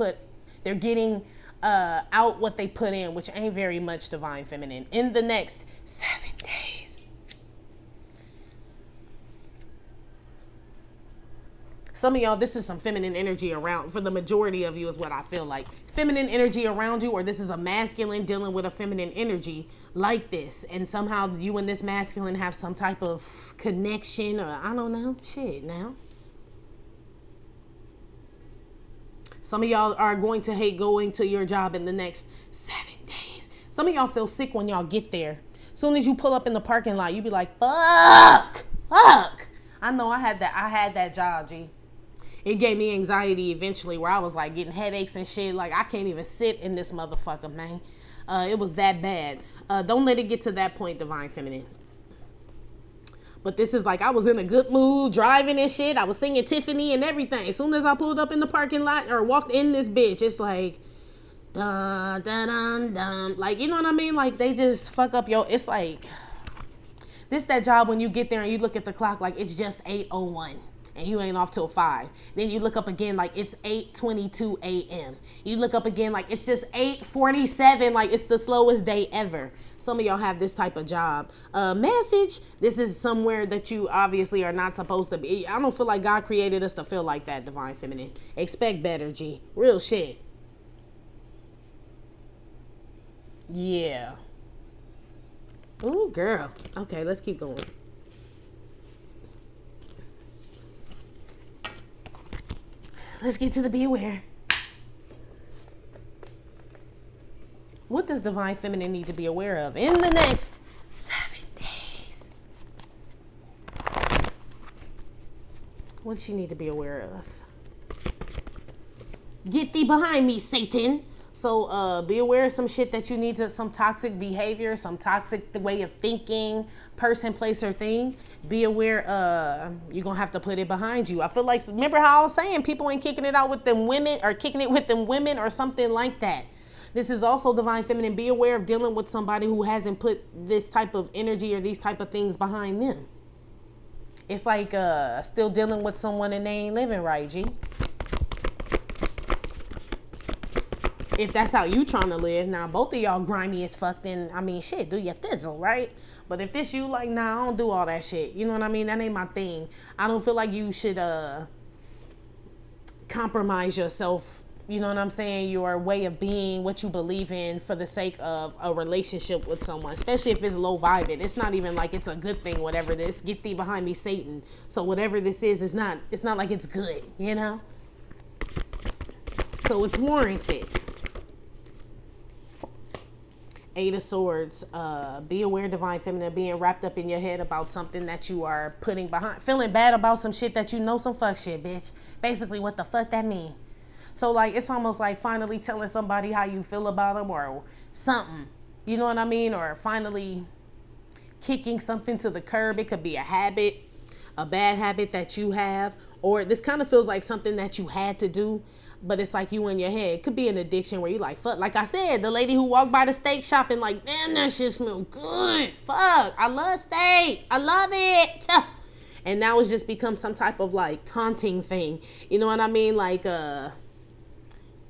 they're getting out what they put in, which ain't very much, Divine Feminine, in the next 7 days. Some of y'all, this is some feminine energy around, for the majority of you is what I feel like. Feminine energy around you, or this is a masculine dealing with a feminine energy like this. And somehow you and this masculine have some type of connection, or I don't know, shit now. Some of y'all are going to hate going to your job in the next 7 days. Some of y'all feel sick when y'all get there. As soon as you pull up in the parking lot, you be like, fuck. I know I had that job, G. It gave me anxiety eventually where I was like getting headaches and shit. Like I can't even sit in this motherfucker, man. It was that bad. Don't let it get to that point, Divine Feminine. But this is like I was in a good mood, driving and shit. I was singing Tiffany and everything. As soon as I pulled up in the parking lot or walked in this bitch, it's like, dun, dun, dun, dun. Like, you know what I mean? Like they just fuck up it's like, this that job when you get there and you look at the clock like it's just 8:01. and you ain't off till 5. Then you look up again like it's 8:22 a.m. You look up again like it's just 8:47, like it's the slowest day ever. Some of y'all have this type of job. Message, this is somewhere that you obviously are not supposed to be. I don't feel like God created us to feel like that, Divine Feminine. Expect better, G. Real shit. Yeah. Ooh, girl. Okay, let's keep going. Let's get to the be aware. What does Divine Feminine need to be aware of in the next 7 days? What does she need to be aware of? Get thee behind me, Satan. So be aware of some shit that you need to, some toxic behavior, some toxic way of thinking, person, place, or thing. Be aware you're going to have to put it behind you. I feel like, remember how I was saying people ain't kicking it out with them women or kicking it with them women or something like that. This is also Divine Feminine. Be aware of dealing with somebody who hasn't put this type of energy or these type of things behind them. It's like still dealing with someone and they ain't living right, G. If that's how you trying to live. Now, both of y'all grimy as fuck, then, I mean, shit, do your thizzle, right? But if this you, like, nah, I don't do all that shit. You know what I mean? That ain't my thing. I don't feel like you should compromise yourself, you know what I'm saying, your way of being, what you believe in for the sake of a relationship with someone, especially if it's low vibing. It's not even like it's a good thing, whatever this. Get thee behind me, Satan. So whatever this is, it's not like it's good, you know? So it's warranted. 8 of Swords. Be aware, Divine Feminine, being wrapped up in your head about something that you are putting behind. Feeling bad about some shit that you know some fuck shit, bitch. Basically, what the fuck that mean? So, like, it's almost like finally telling somebody how you feel about them or something. You know what I mean? Or finally kicking something to the curb. It could be a habit, a bad habit that you have. Or this kind of feels like something that you had to do. But it's like you in your head. It could be an addiction where you like, fuck. Like I said, the lady who walked by the steak shop and like, man, that shit smell good. Fuck, I love steak. I love it. And now it's just become some type of like taunting thing. You know what I mean? Like,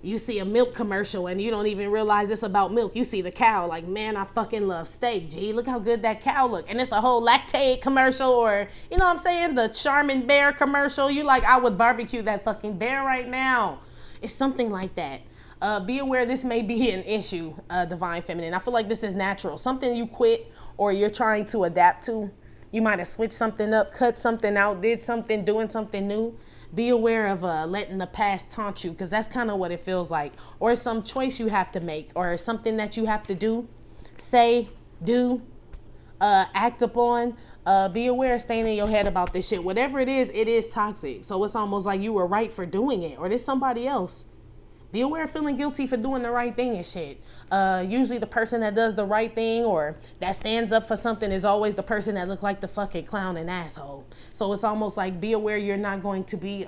you see a milk commercial and you don't even realize it's about milk. You see the cow like, man, I fucking love steak. Gee, look how good that cow look. And it's a whole lactate commercial or, you know what I'm saying? The Charmin bear commercial. You like, I would barbecue that fucking bear right now. It's something like that. Be aware this may be an issue, Divine Feminine. I feel like this is natural. Something you quit or you're trying to adapt to. You might have switched something up, cut something out, did something, doing something new. Be aware of letting the past taunt you because that's kind of what it feels like. Or some choice you have to make or something that you have to do, say, do, act upon. Be aware of staying in your head about this shit. Whatever it is toxic. So it's almost like you were right for doing it or there's somebody else. Be aware of feeling guilty for doing the right thing and shit. Usually the person that does the right thing or that stands up for something is always the person that look like the fucking clown and asshole. So it's almost like be aware you're not going to be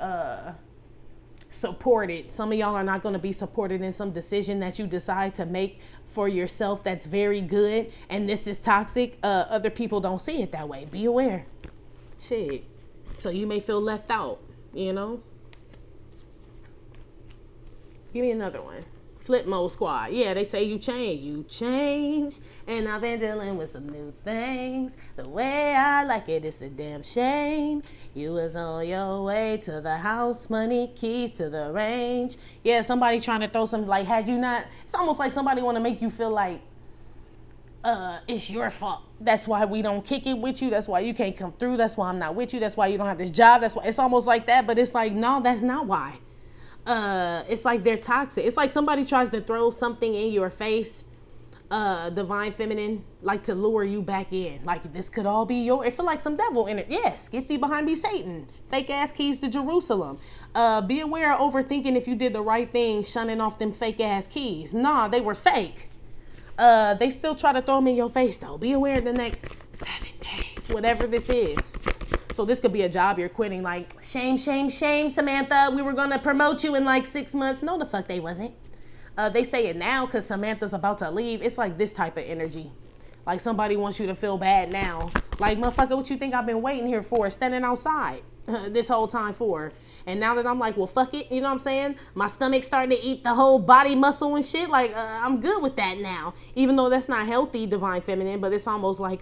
supported. Some of y'all are not going to be supported in some decision that you decide to make for yourself that's very good and this is toxic. Other people don't see it that way. Be aware. Shit. So you may feel left out, you know? Give me another one. Flip mode squad. Yeah, they say you change. You change. And I've been dealing with some new things. The way I like it is a damn shame. You was on your way to the house. Money, keys to the range. Yeah, somebody trying to throw some, like, had you not, it's almost like somebody want to make you feel like it's your fault. That's why we don't kick it with you. That's why you can't come through. That's why I'm not with you. That's why you don't have this job. That's why it's almost like that. But it's like, no, that's not why. It's like they're toxic. It's like somebody tries to throw something in your face, Divine Feminine, like to lure you back in. Like this could all be your, it feel like some devil in it. Yes, get thee behind me, Satan. Fake ass keys to Jerusalem. Be aware of overthinking if you did the right thing, shunning off them fake ass keys. Nah, they were fake. They still try to throw them in your face though. Be aware of the next 7 days, whatever this is. So this could be a job you're quitting, like, shame, shame, shame, Samantha. We were going to promote you in like 6 months. No, the fuck they wasn't. They say it now because Samantha's about to leave. It's like this type of energy. Like somebody wants you to feel bad now. Like, motherfucker, what you think I've been waiting here for? Standing outside. this whole time for? And now that I'm like, well, fuck it, you know what I'm saying? My stomach's starting to eat the whole body muscle and shit. Like, I'm good with that now. Even though that's not healthy, divine feminine, but it's almost like,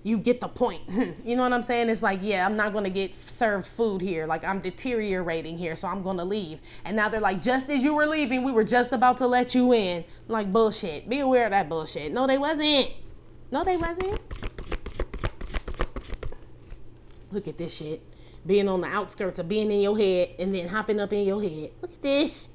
you get the point. You know what I'm saying? It's like, yeah, I'm not going to get served food here. Like, I'm deteriorating here, so I'm going to leave. And now they're like, just as you were leaving, we were just about to let you in. Like, bullshit. Be aware of that bullshit. No, they wasn't. No, they wasn't. Look at this shit. Being on the outskirts of being in your head and then hopping up in your head. Look at this.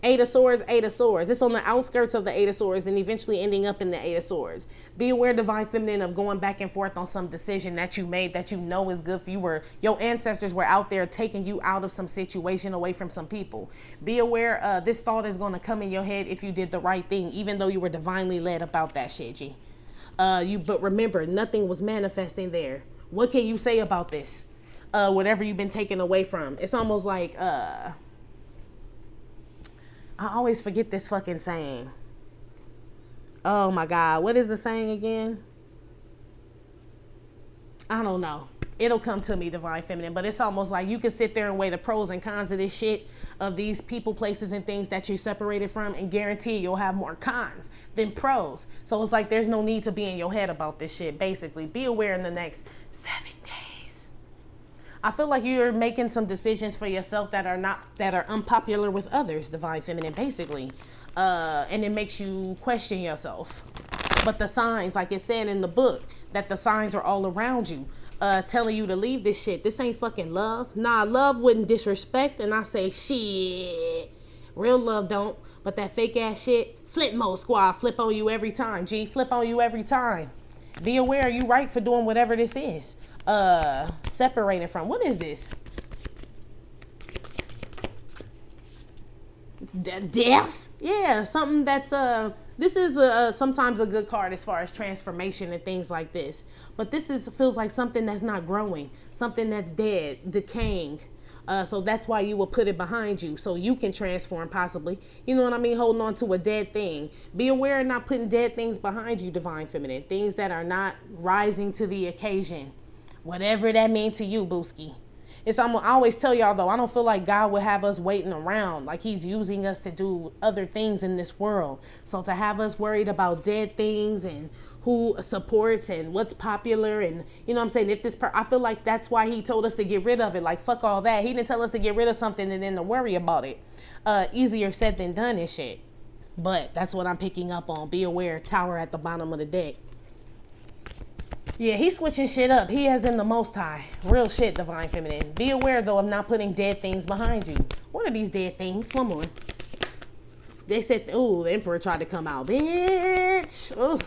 Eight of Swords, Eight of Swords. It's on the outskirts of the Eight of Swords, then eventually ending up in the Eight of Swords. Be aware, divine feminine, of going back and forth on some decision that you made that you know is good for you. Your ancestors were out there taking you out of some situation, away from some people. Be aware, this thought is going to come in your head if you did the right thing, even though you were divinely led about that shit, G. But remember, nothing was manifesting there. What can you say about this? Whatever you've been taken away from. It's almost like, I always forget this fucking saying. Oh my God. What is the saying again? I don't know. It'll come to me, divine feminine, but it's almost like you can sit there and weigh the pros and cons of this shit, of these people, places, and things that you separated from, and guarantee you'll have more cons than pros. So it's like there's no need to be in your head about this shit. Basically, be aware in the next 7 days. I feel like you're making some decisions for yourself that are unpopular with others, divine feminine, basically. And it makes you question yourself. But the signs, like it said in the book, that the signs are all around you, telling you to leave this shit. This ain't fucking love. Nah, love wouldn't disrespect, and I say shit. Real love don't. But that fake ass shit, flip mode squad, flip on you every time, G. Flip on you every time. Be aware you right for doing whatever this is. Separating from, what is this? Death? Yeah, something that's this is sometimes a good card as far as transformation and things like this. But this feels like something that's not growing, something that's dead, decaying. So that's why you will put it behind you, so you can transform possibly. You know what I mean? Holding on to a dead thing. Be aware of not putting dead things behind you, divine feminine. Things that are not rising to the occasion. Whatever that means to you, Booski. I always tell y'all, though, I don't feel like God would have us waiting around, like he's using us to do other things in this world. So to have us worried about dead things and who supports and what's popular, and you know what I'm saying, if I feel like that's why he told us to get rid of it. Like, fuck all that. He didn't tell us to get rid of something and then to worry about it. Easier said than done and shit. But that's what I'm picking up on. Be aware, tower at the bottom of the deck. Yeah, he's switching shit up. He has in the Most High. Real shit, divine feminine. Be aware, though, of not putting dead things behind you. What are these dead things? One more. They said, ooh, the Emperor tried to come out. Bitch. Ooh.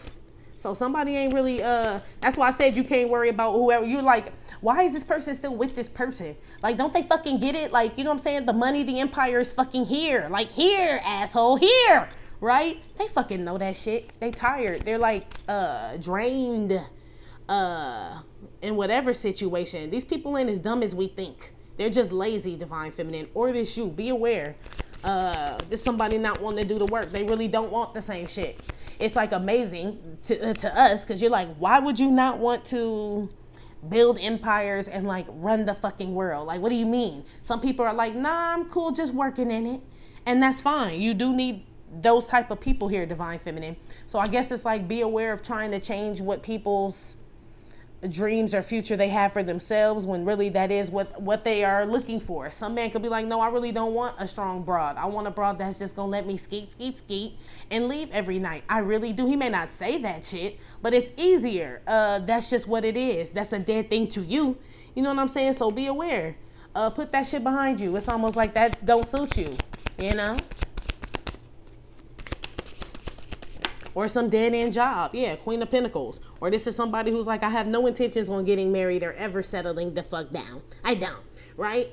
So somebody ain't really, that's why I said you can't worry about whoever. You're like, why is this person still with this person? Like, don't they fucking get it? Like, you know what I'm saying? The money, the empire is fucking here. Like, here, asshole, here. Right? They fucking know that shit. They tired. They're like, drained. In whatever situation. These people ain't as dumb as we think. They're just lazy, divine feminine. Or this you. Be aware. There's somebody not wanting to do the work. They really don't want the same shit. It's like amazing to us, because you're like, why would you not want to build empires and like run the fucking world? Like, what do you mean? Some people are like, nah, I'm cool just working in it. And that's fine. You do need those type of people here, divine feminine. So I guess it's like, be aware of trying to change what people's dreams or future they have for themselves, when really that is what they are looking for. Some man could be like, no, I really don't want a strong broad. I want a broad that's just gonna let me skeet and leave every night. I really do. He may not say that shit, but it's easier. That's just what it is. That's a dead thing to you. You know what I'm saying? So be aware. Put that shit behind you. It's almost like that don't suit you, you know? Or some dead-end job. Yeah, Queen of Pentacles. Or this is somebody who's like, I have no intentions on getting married or ever settling the fuck down. I don't, right?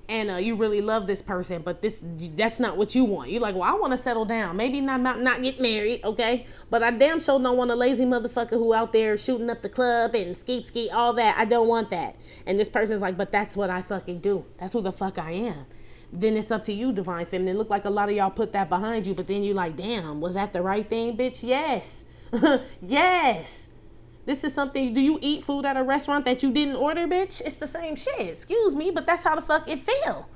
And you really love this person, but that's not what you want. You're like, well, I want to settle down. Maybe not get married, okay? But I damn sure don't want a lazy motherfucker who out there shooting up the club and skeet, all that. I don't want that. And this person's like, but that's what I fucking do. That's who the fuck I am. Then it's up to you, divine feminine. Look like a lot of y'all put that behind you, but then you like, damn, was that the right thing, bitch? Yes. Yes. This is something, do you eat food at a restaurant that you didn't order, bitch? It's the same shit. Excuse me, but that's how the fuck it feel.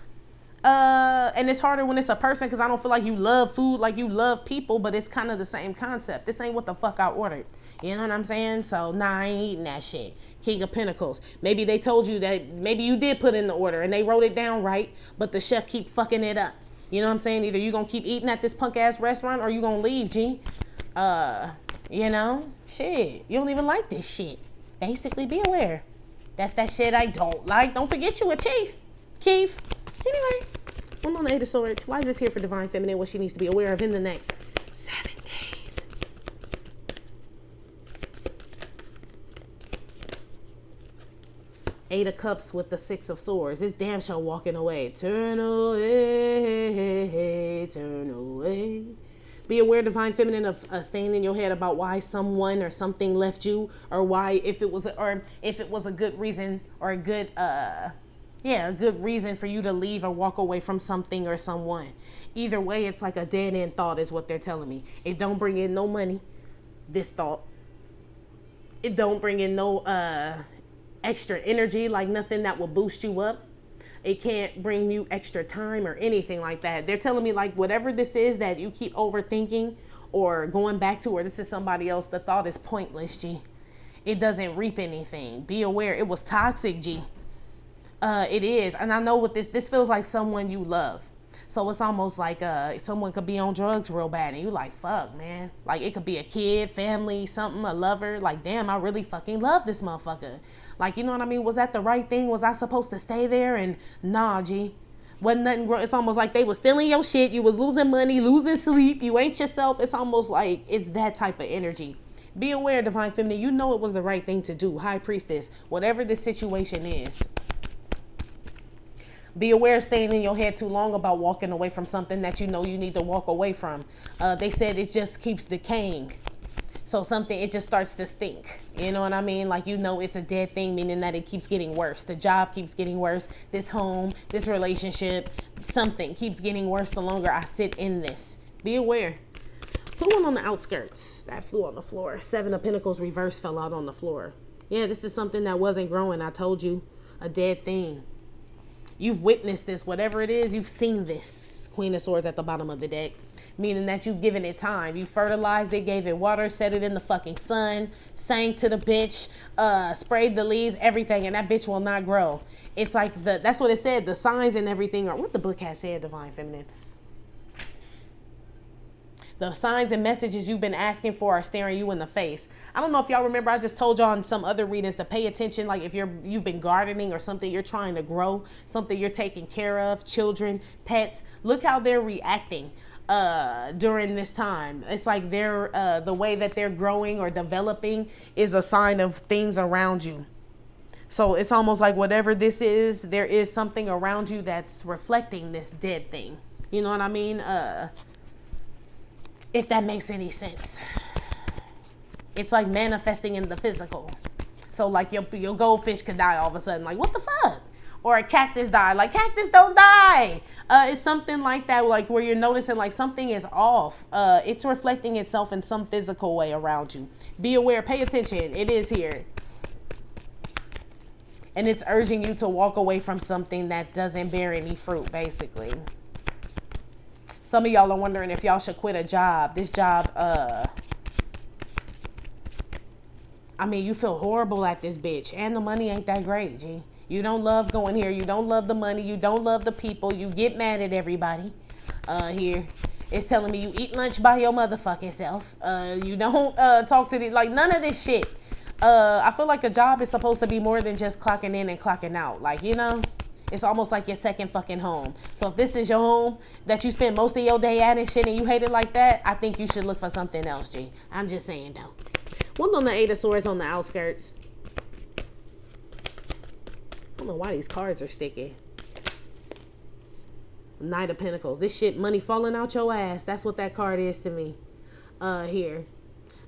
And it's harder when it's a person because I don't feel like you love food like you love people, but it's kind of the same concept. This ain't what the fuck I ordered. You know what I'm saying? So, nah, I ain't eating that shit. King of Pentacles. Maybe they told you that, maybe you did put in the order and they wrote it down right, but the chef keep fucking it up. You know what I'm saying? Either you gonna keep eating at this punk ass restaurant or you gonna leave, G. You know, shit, you don't even like this shit. Basically, be aware. That's that shit I don't like. Don't forget you a chief. Keith. Anyway, I'm on the Eight of Swords. Why is this here for Divine Feminine? What she needs to be aware of in the next 7 days. Eight of Cups with the Six of Swords. This damn show walking away. Turn away, turn away. Be aware, Divine Feminine, of staying in your head about why someone or something left you, or why, if it was a good reason or a good reason for you to leave or walk away from something or someone. Either way, it's like a dead end thought is what they're telling me. It don't bring in no money, this thought. It don't bring in no extra energy, like nothing that will boost you up. It can't bring you extra time or anything like that. They're telling me like whatever this is that you keep overthinking or going back to, or this is somebody else, the thought is pointless, G. It doesn't reap anything. Be aware. It was toxic, G. It is. And I know what this feels like someone you love. So it's almost like someone could be on drugs real bad and you like, fuck, man. Like it could be a kid, family, something, a lover. Like, damn, I really fucking love this motherfucker. Like, you know what I mean? Was that the right thing? Was I supposed to stay there? And nah, G. Wasn't nothing. It's almost like they was stealing your shit. You was losing money, losing sleep. You ain't yourself. It's almost like it's that type of energy. Be aware, Divine Feminine. You know it was the right thing to do. High Priestess. Whatever this situation is. Be aware of staying in your head too long about walking away from something that you know you need to walk away from. They said it just keeps decaying. So something, it just starts to stink. You know what I mean? Like, you know, it's a dead thing, meaning that it keeps getting worse. The job keeps getting worse. This home, this relationship, something keeps getting worse the longer I sit in this. Be aware. Who went on the outskirts? That flew on the floor. 7 of Pentacles reverse fell out on the floor. Yeah, this is something that wasn't growing. I told you, a dead thing. You've witnessed this, whatever it is, you've seen this. Queen of Swords at the bottom of the deck. Meaning that you've given it time. You fertilized it, gave it water, set it in the fucking sun, sang to the bitch, sprayed the leaves, everything, and that bitch will not grow. It's like, that's what it said, the signs and everything are, what the book has said, Divine Feminine. The signs and messages you've been asking for are staring you in the face. I don't know if y'all remember, I just told y'all in some other readings to pay attention. Like if you've been gardening or something you're trying to grow, something you're taking care of, children, pets, look how they're reacting during this time. It's like they're the way that they're growing or developing is a sign of things around you. So it's almost like whatever this is, there is something around you that's reflecting this dead thing. You know what I mean? If that makes any sense. It's like manifesting in the physical. So like your goldfish could die all of a sudden. Like, what the fuck? Or a cactus die. Like, cactus don't die. It's something like that, like where you're noticing like something is off. It's reflecting itself in some physical way around you. Be aware. Pay attention. It is here. And it's urging you to walk away from something that doesn't bear any fruit, basically. Some of y'all are wondering if y'all should quit a job. This job, I mean, you feel horrible at this bitch. And the money ain't that great, G. You don't love going here. You don't love the money. You don't love the people. You get mad at everybody here. It's telling me you eat lunch by your motherfucking self. You don't talk to the, like, none of this shit. I feel like a job is supposed to be more than just clocking in and clocking out. Like, you know? It's almost like your second fucking home. So if this is your home that you spend most of your day at and shit and you hate it like that, I think you should look for something else, G. I'm just saying, though. One on the 8 of Swords on the outskirts. I don't know why these cards are sticky. Knight of Pentacles. This shit, money falling out your ass. That's what that card is to me. Here.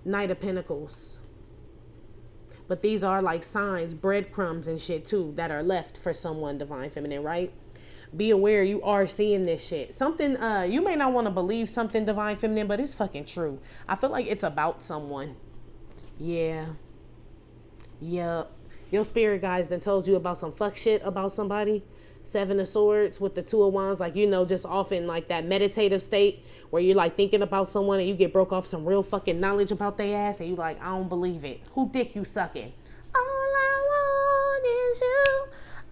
Knight of Pentacles. But these are like signs, breadcrumbs and shit too that are left for someone, Divine Feminine, right? Be aware you are seeing this shit. Something, you may not want to believe something, Divine Feminine, but it's fucking true. I feel like it's about someone. Yeah. Yup. Your spirit guides then told you about some fuck shit about somebody. Seven of Swords with the Two of Wands, like, you know, just often like that meditative state where you're like thinking about someone and you get broke off some real fucking knowledge about their ass and you like, I don't believe it. Who dick you sucking? All I want is you.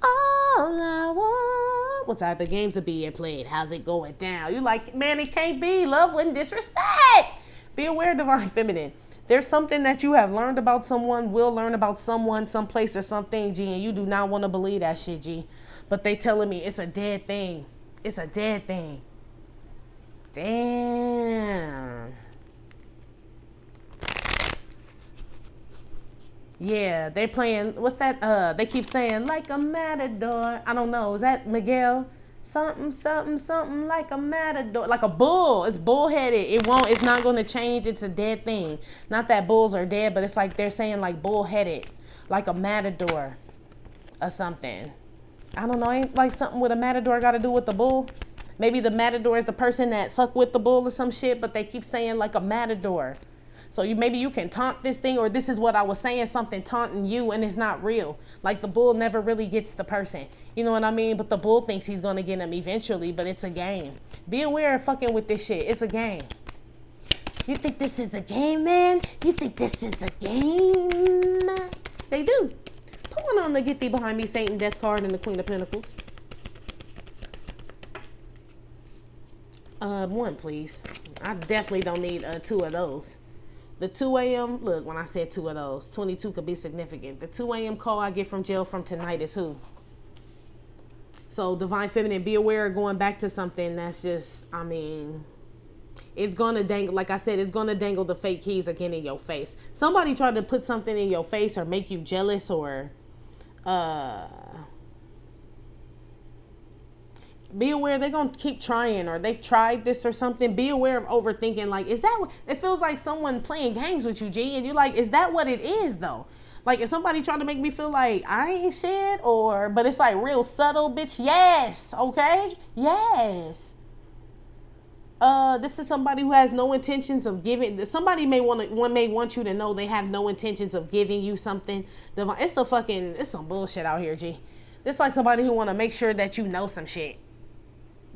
All I want. What type of games are being played? How's it going down? You like, man, it can't be. Love with disrespect. Be aware, Divine Feminine. There's something that you have learned about someone, will learn about someone, someplace or something, G, and you do not want to believe that shit, G. But they telling me it's a dead thing. It's a dead thing. Damn. Yeah, they playing, what's that? They keep saying, like a matador. I don't know. Is that Miguel? Something, something, something like a matador. Like a bull. It's bullheaded. It's not going to change. It's a dead thing. Not that bulls are dead, but it's like they're saying like bullheaded. Like a matador or something. I don't know, ain't like something with a matador got to do with the bull? Maybe the matador is the person that fuck with the bull or some shit, but they keep saying like a matador. So maybe you can taunt this thing, or this is what I was saying, something taunting you, and it's not real. Like the bull never really gets the person. You know what I mean? But the bull thinks he's going to get him eventually, but it's a game. Be aware of fucking with this shit. It's a game. You think this is a game, man? You think this is a game? They do. Put one on the Get Thee Behind Me, Satan, Death card, and the Queen of Pentacles. One, please. I definitely don't need two of those. The 2 a.m., look, when I said two of those, 22 could be significant. The 2 a.m. call I get from jail from tonight is who? So, Divine Feminine, be aware of going back to something that's just, I mean, it's going to dangle, like I said, it's going to dangle the fake keys again in your face. Somebody tried to put something in your face or make you jealous or, be aware they're going to keep trying, or they've tried this or something. Be aware of overthinking. Like, is that what it feels like? Someone playing games with you, G, and you're like, is that what it is though? Like, is somebody trying to make me feel like I ain't shit, or, but it's like real subtle, bitch. Yes. Okay. Yes. This is somebody who has no intentions of giving. Somebody may want you to know they have no intentions of giving you something. It's some bullshit out here, G. It's like somebody who want to make sure that you know some shit,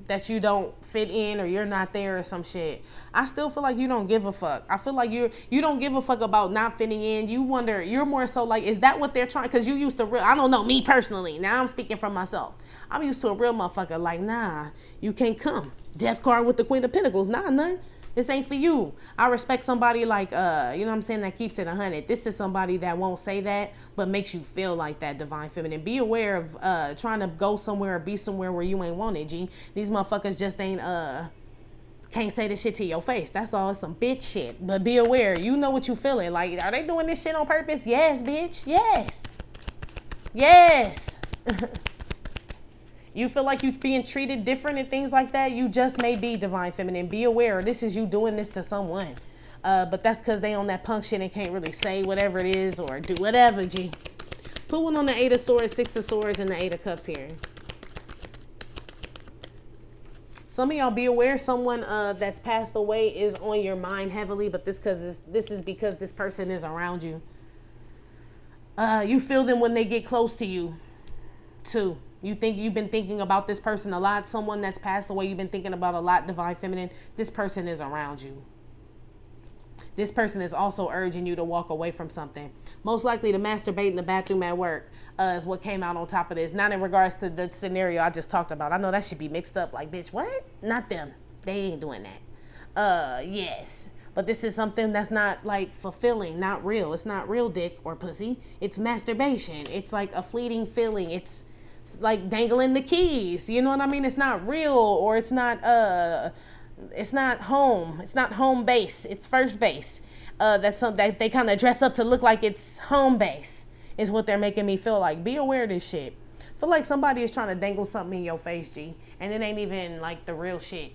that you don't fit in or you're not there or some shit. I still feel like you don't give a fuck. I feel like you don't give a fuck about not fitting in. You wonder, you're more so like, is that what they're trying? Because you used to I don't know, me personally. Now I'm speaking for myself. I'm used to a real motherfucker like, nah, you can't come. Death card with the Queen of Pentacles. Nah, none. This ain't for you. I respect somebody like, you know what I'm saying, that keeps it 100. This is somebody that won't say that, but makes you feel like that, Divine Feminine. Be aware of trying to go somewhere or be somewhere where you ain't wanted, G. These motherfuckers just ain't, can't say this shit to your face. That's all. It's some bitch shit. But be aware. You know what you feeling. Like, are they doing this shit on purpose? Yes, bitch. Yes. Yes. You feel like you're being treated different and things like that. You just may be, Divine Feminine. Be aware. This is you doing this to someone. But that's because they on that punk shit and can't really say whatever it is or do whatever, G. Put one on the 8 of Swords, 6 of Swords, and the 8 of Cups here. Some of y'all be aware someone that's passed away is on your mind heavily, but this is because this person is around you. You feel them when they get close to you, too. You think you've been thinking about this person a lot. Someone that's passed away, you've been thinking about a lot, Divine Feminine. This person is around you. This person is also urging you to walk away from something. Most likely to masturbate in the bathroom at work is what came out on top of this. Not in regards to the scenario I just talked about. I know that should be mixed up. Like, bitch, what? Not them. They ain't doing that. Yes. But this is something that's not like fulfilling, not real. It's not real dick or pussy. It's masturbation. It's like a fleeting feeling. It's like dangling the keys. You know what I mean? It's not real, or it's not home. It's not home base. It's first base. That's something that they kind of dress up to look like it's home base is what they're making me feel like. Be aware of this shit. Feel like somebody is trying to dangle something in your face, G, and it ain't even like the real shit.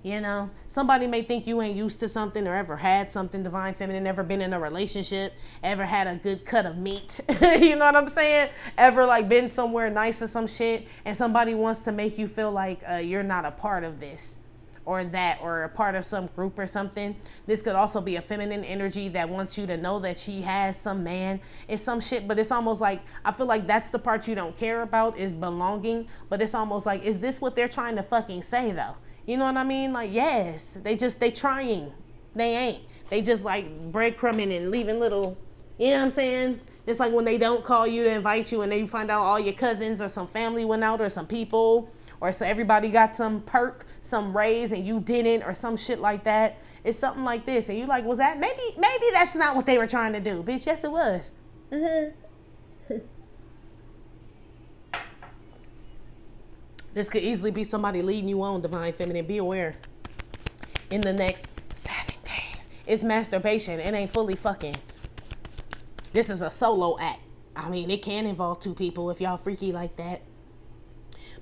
You know, somebody may think you ain't used to something or ever had something, Divine Feminine, ever been in a relationship, ever had a good cut of meat. You know what I'm saying? Ever like been somewhere nice or some shit, and somebody wants to make you feel like you're not a part of this. or that, or a part of some group or something. This could also be a feminine energy that wants you to know that she has some man. It's some shit, but it's almost like, I feel like that's the part you don't care about, is belonging. But it's almost like, is this what they're trying to fucking say though? You know what I mean? Like, yes, they trying. They ain't. They just like breadcrumbing and leaving little, you know what I'm saying? It's like when they don't call you to invite you and then you find out all your cousins or some family went out or some people, or so everybody got some perk, some raise and you didn't, or some shit like that. It's something like this. And you like, was that, maybe that's not what they were trying to do. Bitch, yes it was. This could easily be somebody leading you on, Divine Feminine. Be aware. In the next 7 days. It's masturbation. It ain't fully fucking. This is a solo act. I mean, it can involve 2 people if y'all freaky like that.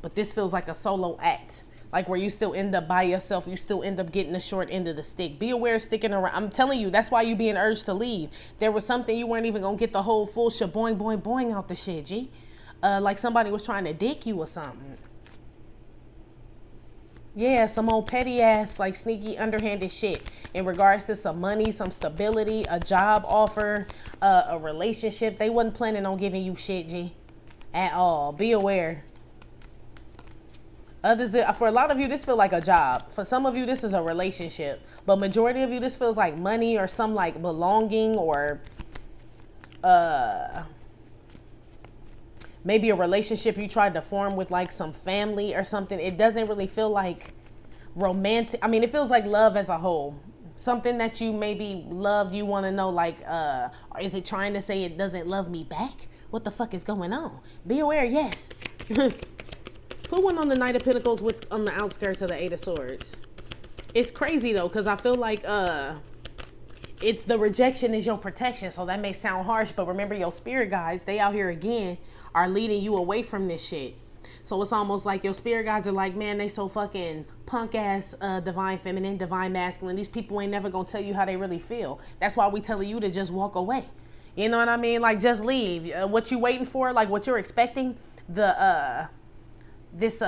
But this feels like a solo act. Like where you still end up by yourself. You still end up getting the short end of the stick. Be aware of sticking around. I'm telling you, that's why you being urged to leave. There was something you weren't even going to get the whole full shaboing, boing, boing out the shit, G. Like somebody was trying to dick you or something. Yeah, some old petty ass, like sneaky, underhanded shit in regards to some money, some stability, a job offer, a relationship. They wasn't planning on giving you shit, G, at all. Be aware. For a lot of you, this feels like a job. For some of you, this is a relationship. But majority of you, this feels like money or some like belonging or maybe a relationship you tried to form with like some family or something. It doesn't really feel like romantic. I mean, it feels like love as a whole. Something that you maybe love, you want to know, like, is it trying to say it doesn't love me back? What the fuck is going on? Be aware, yes. Put one on the Knight of Pentacles with on the outskirts of the Eight of Swords. It's crazy though, because I feel like it's the rejection is your protection. So that may sound harsh, but remember your spirit guides, they out here again are leading you away from this shit. So it's almost like your spirit guides are like, man, they so fucking punk ass divine feminine, divine masculine. These people ain't never gonna tell you how they really feel. That's why we telling you to just walk away. You know what I mean? Like, just leave. What you waiting for, like what you're expecting, this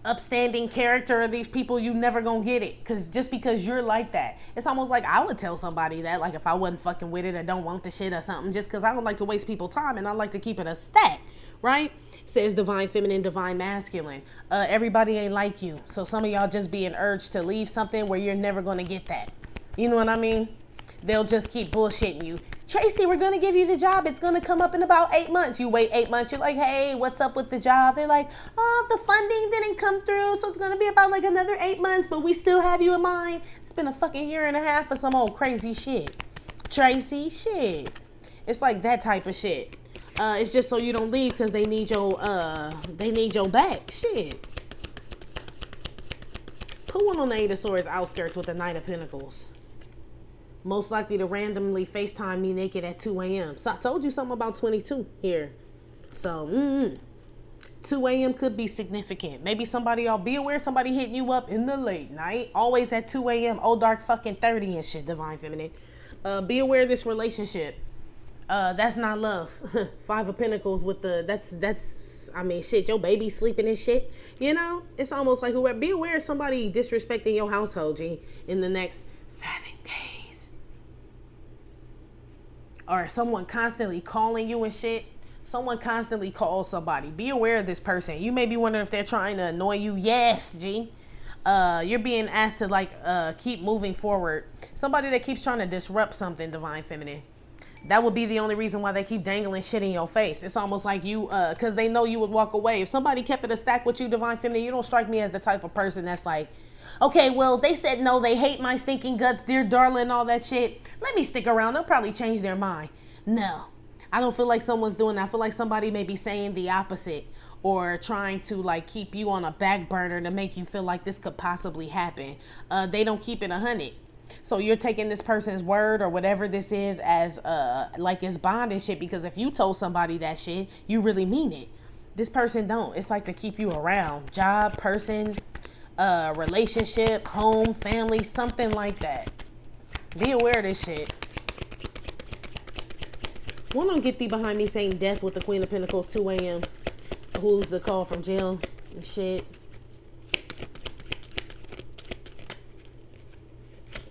upstanding character of these people, you never gonna get it. Just because you're like that. It's almost like I would tell somebody that, like if I wasn't fucking with it or don't want the shit or something, just because I don't like to waste people's time and I like to keep it a stat, right? Says divine feminine, divine masculine. Everybody ain't like you. So some of y'all just being urged to leave something where you're never gonna get that. You know what I mean? They'll just keep bullshitting you. Tracy, we're going to give you the job. It's going to come up in about 8 months. You wait 8 months. You're like, hey, what's up with the job? They're like, oh, the funding didn't come through. So it's going to be about like another 8 months, but we still have you in mind. It's been a fucking year and a half for some old crazy shit. Tracy, shit. It's like that type of shit. It's just so you don't leave because they need your back. Shit. Put one on the Eight of Swords outskirts with the Knight of Pentacles. Most likely to randomly FaceTime me naked at 2 a.m. So I told you something about 22 here. So, 2 a.m. could be significant. Maybe y'all be aware somebody hitting you up in the late night. Always at 2 a.m. Old dark fucking 30 and shit, divine feminine. Be aware of this relationship. That's not love. 5 of Pentacles with that's I mean, shit, your baby sleeping and shit. You know? It's almost like whoever. Be aware of somebody disrespecting your household, G, in the next 7 days. Or someone constantly calling you and shit. Someone constantly calls somebody. Be aware of this person. You may be wondering if they're trying to annoy you. Yes, G. You're being asked to like keep moving forward. Somebody that keeps trying to disrupt something, divine feminine. That would be the only reason why they keep dangling shit in your face. It's almost like you, because they know you would walk away. If somebody kept it a stack with you, divine feminine, you don't strike me as the type of person that's like, okay, well, they said no, they hate my stinking guts, dear darling, all that shit. Let me stick around. They'll probably change their mind. No, I don't feel like someone's doing that. I feel like somebody may be saying the opposite or trying to like keep you on a back burner to make you feel like this could possibly happen. They don't keep it 100. So you're taking this person's word or whatever this is as like it's bond and shit, because if you told somebody that shit, you really mean it. This person don't. It's like to keep you around. Job, person, relationship, home, family, something like that. Be aware of this shit. One don't get thee behind me saying death with the Queen of Pentacles, 2 a.m. Who's the call from jail and shit.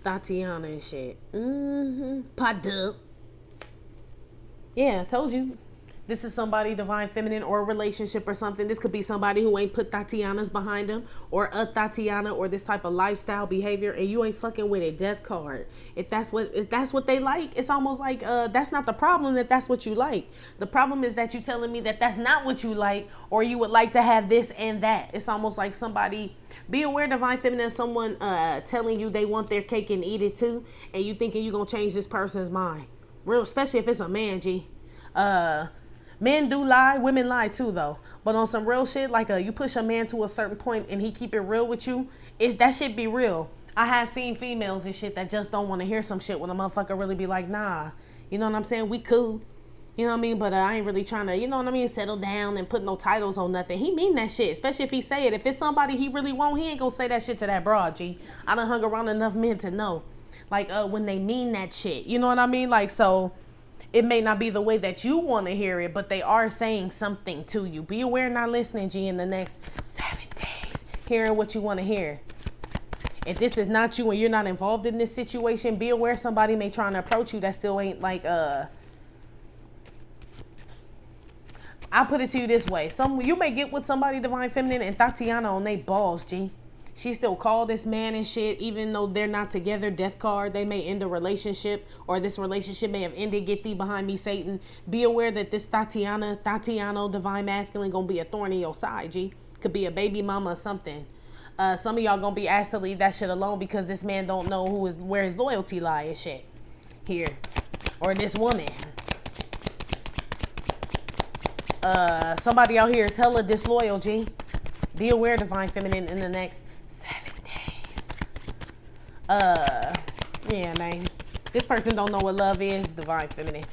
Tatiana and shit. Padu. Yeah, I told you. This is somebody divine feminine or a relationship or something. This could be somebody who ain't put Tatianas behind them or a Tatiana or this type of lifestyle behavior, and you ain't fucking with it. Death card. If that's what they like, it's almost like that's not the problem that that's what you like. The problem is that you telling me that that's not what you like, or you would like to have this and that. It's almost like somebody, be aware, divine feminine, someone telling you they want their cake and eat it too, and you thinking you gonna change this person's mind. Real, especially if it's a man, G. Men do lie, women lie too though. But on some real shit, like you push a man to a certain point and he keep it real with you, that shit be real. I have seen females and shit that just don't want to hear some shit when a motherfucker really be like, nah, you know what I'm saying? We cool. You know what I mean? But I ain't really trying to, you know what I mean, settle down and put no titles on nothing. He mean that shit, especially if he say it. If it's somebody he really want, he ain't gonna say that shit to that broad, G. I done hung around enough men to know. Like, when they mean that shit. You know what I mean? Like, so it may not be the way that you want to hear it, but they are saying something to you. Be aware, not listening, G, in the next 7 days. Hearing what you want to hear. If this is not you and you're not involved in this situation, be aware somebody may try to approach you that still ain't like, I'll put it to you this way. You may get with somebody divine feminine and Tatiana on they balls, G. She still call this man and shit, even though they're not together. Death card. They may end a relationship, or this relationship may have ended. Get thee behind me, Satan. Be aware that this Tatiana, divine masculine, gonna be a thorn in your side, G. Could be a baby mama or something. Some of y'all gonna be asked to leave that shit alone because this man don't know where his loyalty lie and shit. Here. Or this woman. Somebody out here is hella disloyal, G. Be aware, divine feminine, in the next 7 days. Yeah, man. This person don't know what love is, divine feminine.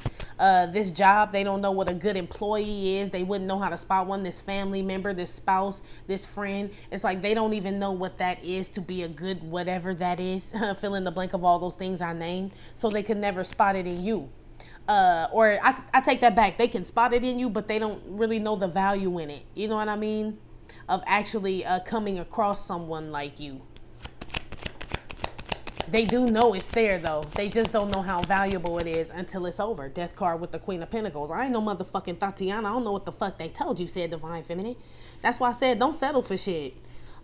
This job, they don't know what a good employee is. They wouldn't know how to spot one. This family member, this spouse, this friend. It's like they don't even know what that is to be a good whatever that is. Fill in the blank of all those things I named. So they can never spot it in you. Or I take that back. They can spot it in you, but they don't really know the value in it. You know what I mean? Of actually coming across someone like you. They do know it's there though. They just don't know how valuable it is until it's over. Death card with the Queen of Pentacles. I ain't no motherfucking Tatiana. I don't know what the fuck they told you, said divine feminine. That's why I said don't settle for shit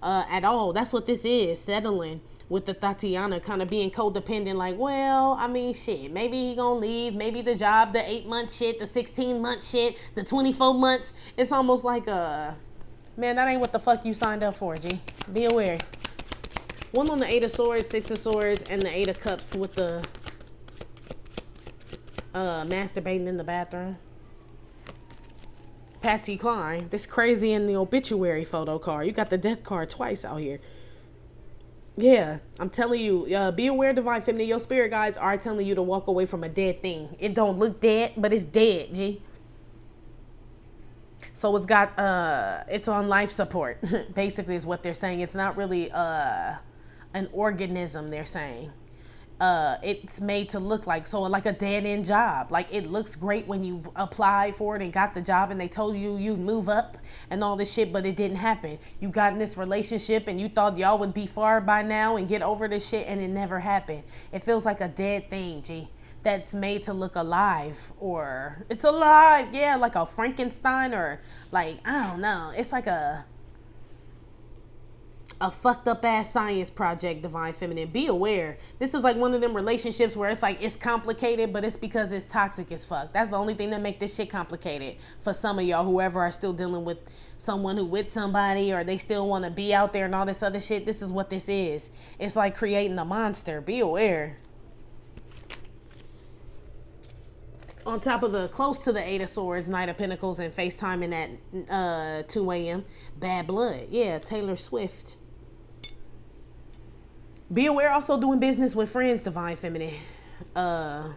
at all. That's what this is, settling with the Tatiana, kind of being codependent. Like, well, I mean, shit, maybe he gonna leave. Maybe the job, the 8-month shit, the 16-month shit, the 24 months. It's almost like man, that ain't what the fuck you signed up for, G. Be aware. One on the 8 of Swords, 6 of Swords, and the 8 of Cups with the masturbating in the bathroom. Patsy Cline. This crazy in the obituary photo card. You got the death card twice out here. Yeah, I'm telling you, be aware, divine feminine. Your spirit guides are telling you to walk away from a dead thing. It don't look dead, but it's dead, G. So it's got, it's on life support, basically is what they're saying. It's not really an organism, they're saying. It's made to look like a dead-end job. Like, it looks great when you applied for it and got the job and they told you you'd move up and all this shit, but it didn't happen. You got in this relationship and you thought y'all would be far by now and get over this shit, and it never happened. It feels like a dead thing, G. That's made to look alive, or it's alive, yeah, like a Frankenstein, or like, I don't know. It's like a fucked up ass science project, divine feminine. Be aware. This is like one of them relationships where it's like it's complicated, but it's because it's toxic as fuck. That's the only thing that make this shit complicated for some of y'all, whoever are still dealing with someone who with somebody, or they still want to be out there and all this other shit. This is what this is. It's like creating a monster. Be aware. On top of the close to the 8 of Swords, Knight of Pentacles, and FaceTiming at 2 a.m. Bad blood. Yeah, Taylor Swift. Be aware, also doing business with friends, divine feminine.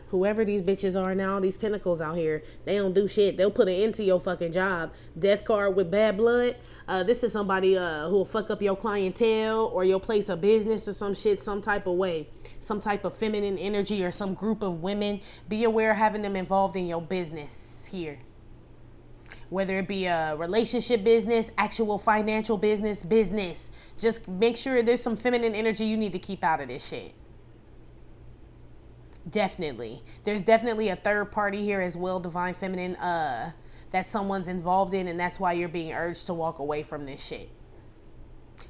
Whoever these bitches are now, these pentacles out here, they don't do shit. They'll put an end to your fucking job. Death card with bad blood. This is somebody who'll fuck up your clientele or your place of business or some shit, some type of way. Some type of feminine energy or some group of women. Be aware having them involved in your business here. Whether it be a relationship business, actual financial business. Just make sure there's some feminine energy you need to keep out of this shit. Definitely. There's definitely a third party here as well, Divine Feminine, that someone's involved in, and that's why you're being urged to walk away from this shit.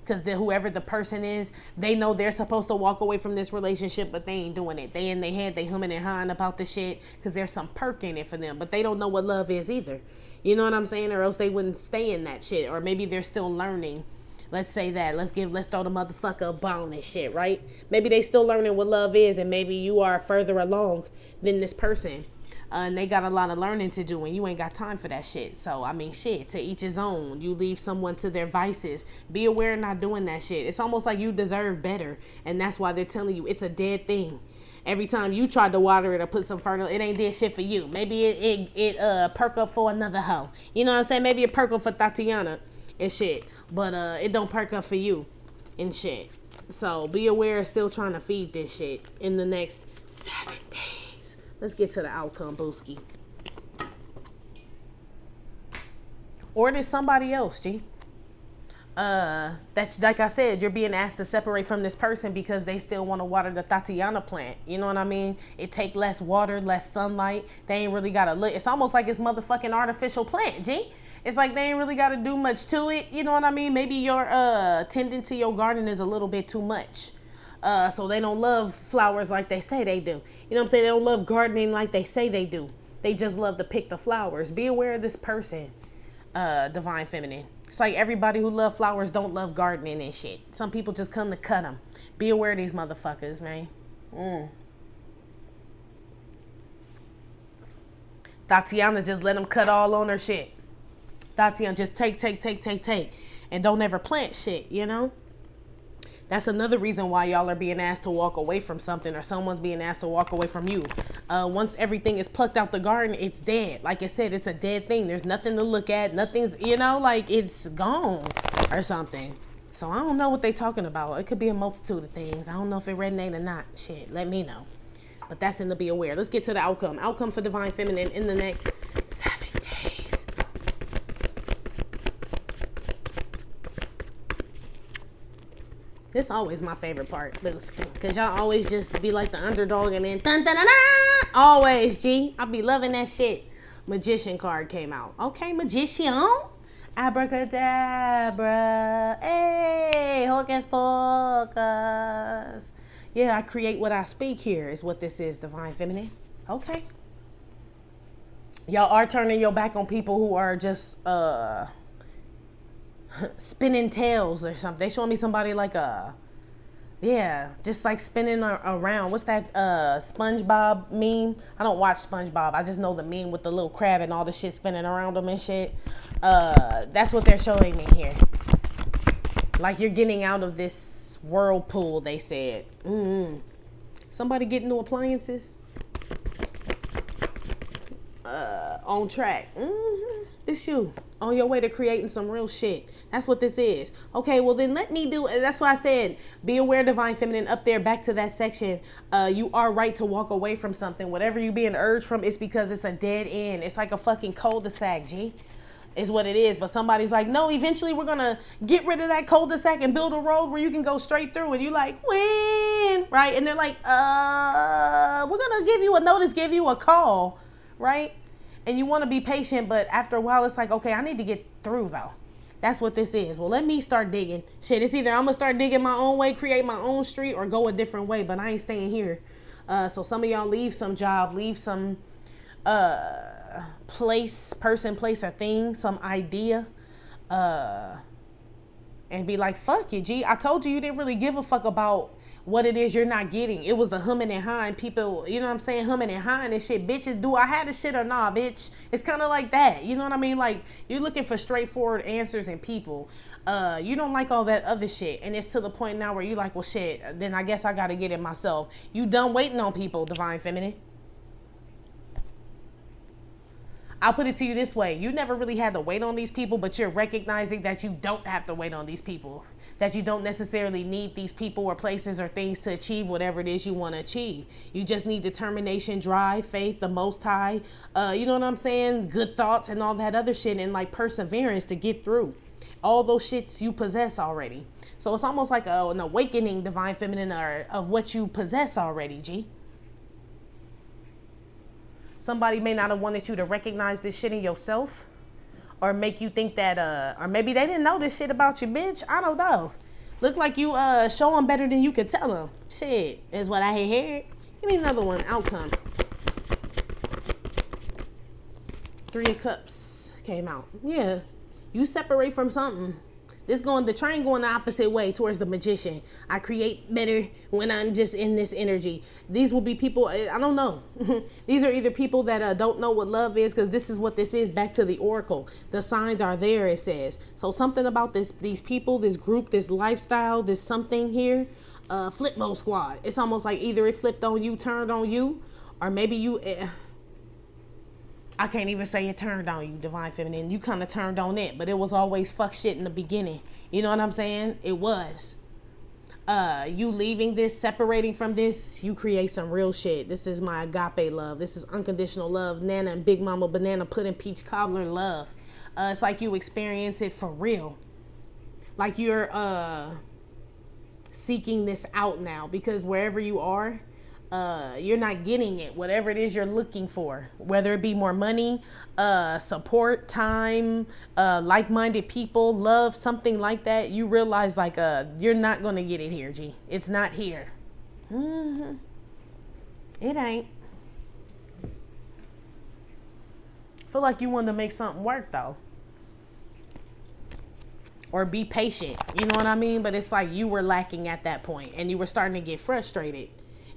Because whoever the person is, they know they're supposed to walk away from this relationship, but they ain't doing it. They in their head, they humming and hawing about the shit because there's some perk in it for them, but they don't know what love is either. You know what I'm saying? Or else they wouldn't stay in that shit. Or maybe they're still learning. Let's say that. Let's throw the motherfucker a bone and shit, right? Maybe they still learning what love is, and maybe you are further along than this person. And they got a lot of learning to do, and you ain't got time for that shit. So, I mean, shit, to each his own. You leave someone to their vices. Be aware of not doing that shit. It's almost like you deserve better, and that's why they're telling you it's a dead thing. Every time you tried to water it or put some fertilizer, it ain't did shit for you. Maybe it perk up for another hoe. You know what I'm saying? Maybe it perk up for Tatiana and shit, but it don't perk up for you and shit. So, be aware of still trying to feed this shit in the next 7 days. Let's get to the outcome, Booski. Or there's somebody else, G. That, like I said, you're being asked to separate from this person because they still want to water the Tatiana plant. You know what I mean? It take less water, less sunlight. They ain't really got to look. It's almost like it's motherfucking artificial plant, G. It's like they ain't really got to do much to it. You know what I mean? Maybe your tending to your garden is a little bit too much. So they don't love flowers like they say they do. You know what I'm saying? They don't love gardening like they say they do. They just love to pick the flowers. Be aware of this person, Divine Feminine. It's like everybody who love flowers don't love gardening and shit. Some people just come to cut them. Be aware of these motherfuckers, man. Tatiana just let them cut all on her shit. Tatiana just take. And don't ever plant shit, you know? That's another reason why y'all are being asked to walk away from something, or someone's being asked to walk away from you. Once everything is plucked out the garden, it's dead. Like I said, it's a dead thing. There's nothing to look at. Nothing's, you know, like it's gone or something. So I don't know what they talking about. It could be a multitude of things. I don't know if it resonates or not. Shit, let me know. But that's in the be aware. Let's get to the outcome. Outcome for Divine Feminine in the next 7 days. This is always my favorite part, because y'all always just be like the underdog and then dun dun dun dun. Always, G. I be loving that shit. Magician card came out. Okay, Magician. Abracadabra. Hey, hocus pocus. Yeah, I create what I speak here is what this is, Divine Feminine. Okay. Y'all are turning your back on people who are just spinning tails or something. They showing me somebody like just like spinning around. What's that SpongeBob meme? I don't watch SpongeBob. I just know the meme with the little crab and all the shit spinning around them and shit. That's what they're showing me here. Like you're getting out of this whirlpool, they said. Somebody getting new appliances? On track. It's you. On your way to creating some real shit. That's what this is. Okay, well then let me do. That's why I said, be aware, Divine Feminine, up there, back to that section. You are right to walk away from something. Whatever you being urged from, it's because it's a dead end. It's like a fucking cul-de-sac, G. Is what it is. But somebody's like, no, eventually we're going to get rid of that cul-de-sac and build a road where you can go straight through. And you like, when? Right? And they're like, we're going to give you a notice, give you a call. Right? And you want to be patient, but after a while, it's like, okay, I need to get through, though. That's what this is. Well, let me start digging. Shit, it's either I'm going to start digging my own way, create my own street, or go a different way, but I ain't staying here. So some of y'all leave some job, leave some place, person, place, or thing, some idea, and be like, fuck you, G. I told you didn't really give a fuck about what it is you're not getting. It was the humming and hawing people, you know what I'm saying? Humming and hawing and shit. Bitches, do I have the shit or nah, bitch? It's kind of like that. You know what I mean? Like, you're looking for straightforward answers in people. You don't like all that other shit. And it's to the point now where you're like, well, shit, then I guess I got to get it myself. You done waiting on people, Divine Feminine. I'll put it to you this way. You never really had to wait on these people, but you're recognizing that you don't have to wait on these people. That you don't necessarily need these people or places or things to achieve whatever it is you want to achieve. You just need determination, drive, faith, the Most High, you know what I'm saying? Good thoughts and all that other shit, and like perseverance to get through. All those shits you possess already. So it's almost like an awakening, Divine Feminine, of what you possess already, G. Somebody may not have wanted you to recognize this shit in yourself, or make you think that, or maybe they didn't know this shit about you, bitch. I don't know. Look like you show them better than you could tell them. Shit is what I had heard. Give me another one. Outcome. 3 of Cups came out. Yeah, you separate from something. The train going the opposite way towards the Magician. I create better when I'm just in this energy. These will be people, I don't know. These are either people that don't know what love is, because this is what this is. Back to the Oracle. The signs are there, it says. So something about these people, this group, this lifestyle, this something here. Flip mode squad. It's almost like either it flipped on you, turned on you, or maybe you... I can't even say it turned on you, Divine Feminine. You kind of turned on it, but it was always fuck shit in the beginning. You know what I'm saying? It was. You leaving this, separating from this, you create some real shit. This is my agape love. This is unconditional love. Nana and Big Mama Banana Pudding Peach Cobbler love. It's like you experience it for real. Like you're seeking this out now, because wherever you are, you're not getting it, whatever it is you're looking for, whether it be more money, support, time, like-minded people, love, something like that. You realize like you're not going to get it here, G. It's not here. It ain't. Feel like you want to make something work though, or be patient, you know what I mean? But it's like you were lacking at that point and you were starting to get frustrated.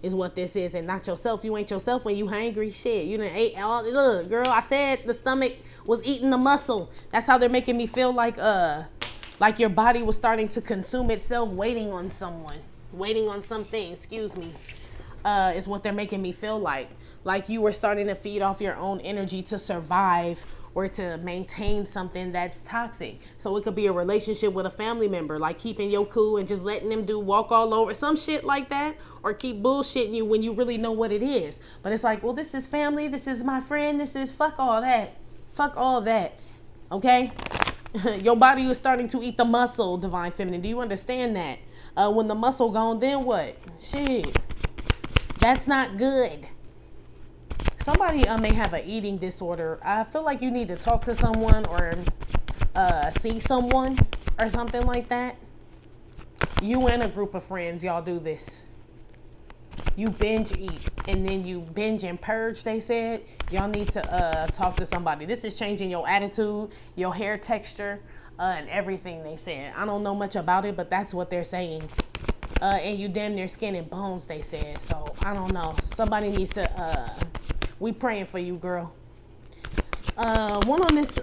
Is what this is, and not yourself. You ain't yourself when you hungry. Shit, you done ate all. Look, girl, I said the stomach was eating the muscle. That's how they're making me feel, like your body was starting to consume itself, waiting on someone, waiting on something. Excuse me. Is what they're making me feel like you were starting to feed off your own energy to survive or to maintain something that's toxic. So it could be a relationship with a family member, like keeping your cool and just letting them walk all over, some shit like that, or keep bullshitting you when you really know what it is. But it's like, well, this is family, this is my friend, this is fuck all that. Fuck all that. Okay? Your body is starting to eat the muscle, Divine Feminine. Do you understand that? When the muscle gone, then what? Shit. That's not good. Somebody may have an eating disorder. I feel like you need to talk to someone or see someone or something like that. You and a group of friends, y'all do this. You binge eat and then you binge and purge, they said. Y'all need to talk to somebody. This is changing your attitude, your hair texture, and everything, they said. I don't know much about it, but that's what they're saying. And you damn near skin and bones, they said. So, I don't know. Somebody needs to... we praying for you, girl. One on this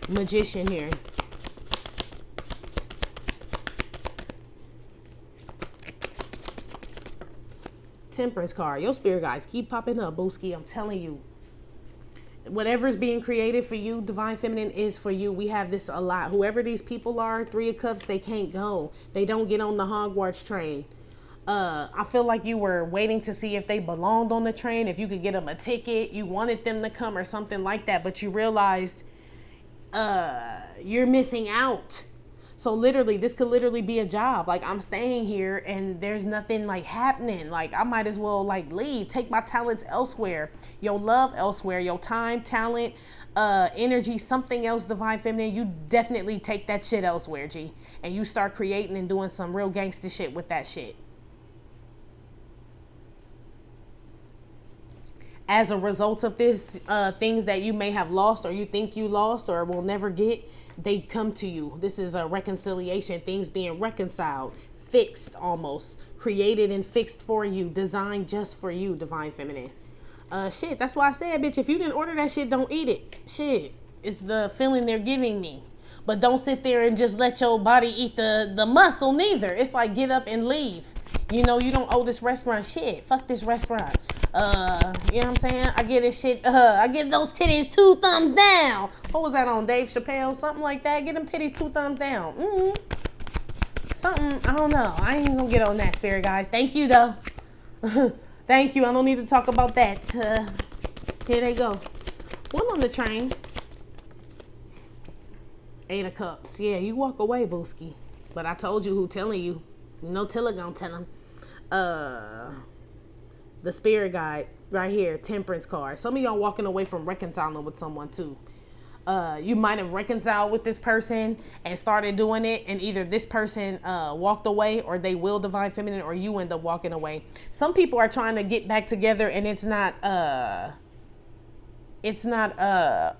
Magician here. Temperance card. Your spirit guys keep popping up, Booski. I'm telling you. Whatever's being created for you, Divine Feminine, is for you. We have this a lot. Whoever these people are, 3 of Cups, they can't go. They don't get on the Hogwarts train. I feel like you were waiting to see if they belonged on the train, if you could get them a ticket, you wanted them to come or something like that, but you realized you're missing out. So literally, this could literally be a job. Like, I'm staying here and there's nothing like happening. Like, I might as well like leave, take my talents elsewhere, your love elsewhere, your time, talent, energy, something else, Divine Feminine. You definitely take that shit elsewhere, G, and you start creating and doing some real gangster shit with that shit. As a result of this, things that you may have lost or you think you lost or will never get, they come to you. This is a reconciliation, things being reconciled, fixed almost, created and fixed for you, designed just for you, Divine Feminine. Shit, that's why I said, bitch, if you didn't order that shit, don't eat it. Shit, it's the feeling they're giving me. But don't sit there and just let your body eat the muscle neither. It's like, get up and leave. You know, you don't owe this restaurant shit. Fuck this restaurant. You know what I'm saying? I give this shit, I give those titties 2 thumbs down. What was that on, Dave Chappelle? Something like that. Give them titties 2 thumbs down. Something, I don't know. I ain't gonna get on that, spirit guys. Thank you, though. Thank you. I don't need to talk about that. Here they go. One on the train. 8 of Cups. Yeah, you walk away, Booski. But I told you who telling you. You know Tilla gonna tell him. The spirit guide. Right here, Temperance card. Some of y'all walking away from reconciling with someone too. You might have reconciled with this person and started doing it, and either this person walked away, or they will Divine Feminine, or you end up walking away. Some people are trying to get back together, and it's not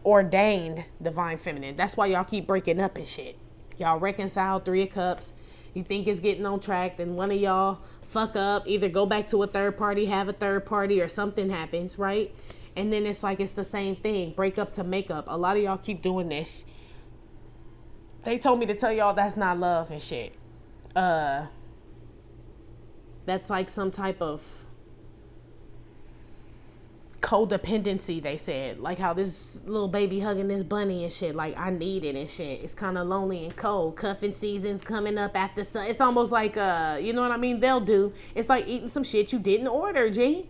ordained Divine Feminine. That's why y'all keep breaking up and shit. Y'all reconcile, 3 of Cups. You think it's getting on track, then one of y'all fuck up, either go back to a third party, have a third party, or something happens, right? And then it's like, it's the same thing. Break up to make up. A lot of y'all keep doing this. They told me to tell y'all that's not love and shit. That's like some type of codependency, they said. Like how this little baby hugging this bunny and shit. Like, I need it and shit. It's kind of lonely and cold. Cuffing season's coming up after sun. It's almost like, you know what I mean? They'll do. It's like eating some shit you didn't order, G.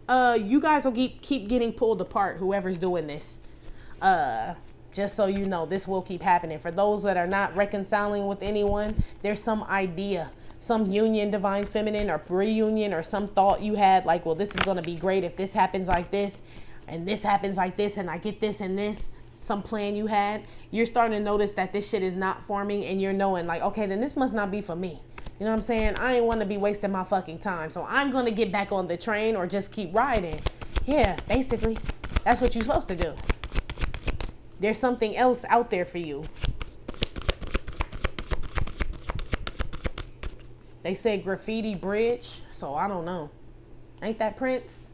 You guys will keep getting pulled apart, whoever's doing this. Just so you know, this will keep happening. For those that are not reconciling with anyone, there's some idea, some union, Divine Feminine, or reunion, or some thought you had, like, well, this is going to be great if this happens like this, and this happens like this, and I get this and this. Some plan you had. You're starting to notice that this shit is not forming, and you're knowing, like, okay, then this must not be for me. You know what I'm saying? I ain't want to be wasting my fucking time. So I'm going to get back on the train or just keep riding. Yeah, basically. That's what you're supposed to do. There's something else out there for you. They said graffiti bridge. So I don't know. Ain't that Prince?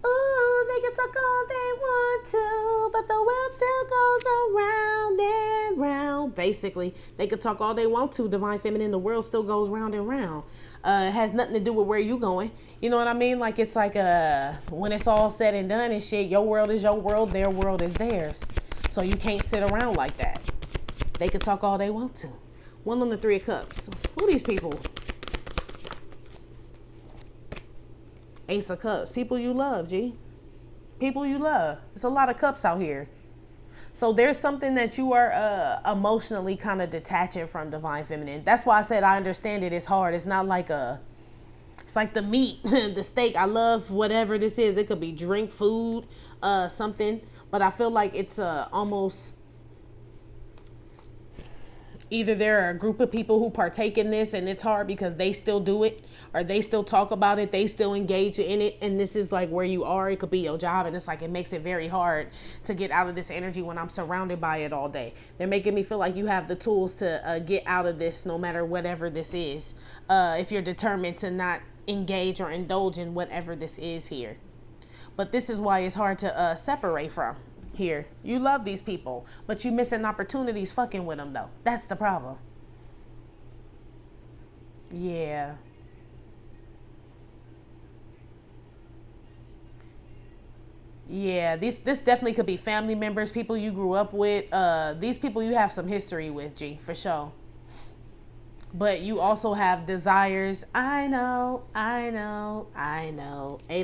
Ooh, they can talk all they want to, but the world still goes around and round. Basically, they could talk all they want to, Divine Feminine, the world still goes round and round. It has nothing to do with where you going. You know what I mean? Like, it's like when it's all said and done and shit, your world is your world, their world is theirs. So you can't sit around like that. They could talk all they want to. 1 on the 3 of Cups. Who are these people? Ace of Cups. People you love, G. People you love. There's a lot of cups out here. So there's something that you are emotionally kind of detaching from, Divine Feminine. That's why I said I understand it. It's hard. It's not like it's like the meat, the steak. I love whatever this is. It could be drink, food, something. But I feel like it's almost... Either there are a group of people who partake in this and it's hard because they still do it, or they still talk about it, they still engage in it, and this is like where you are. It could be your job, and it's like it makes it very hard to get out of this energy when I'm surrounded by it all day. They're making me feel like you have the tools to get out of this no matter whatever this is, if you're determined to not engage or indulge in whatever this is here. But this is why it's hard to separate from. Here, you love these people, but you missing opportunities fucking with them though. That's the problem. Yeah. Yeah, this definitely could be family members, people you grew up with. These people you have some history with, G, for sure. But you also have desires. I know. 8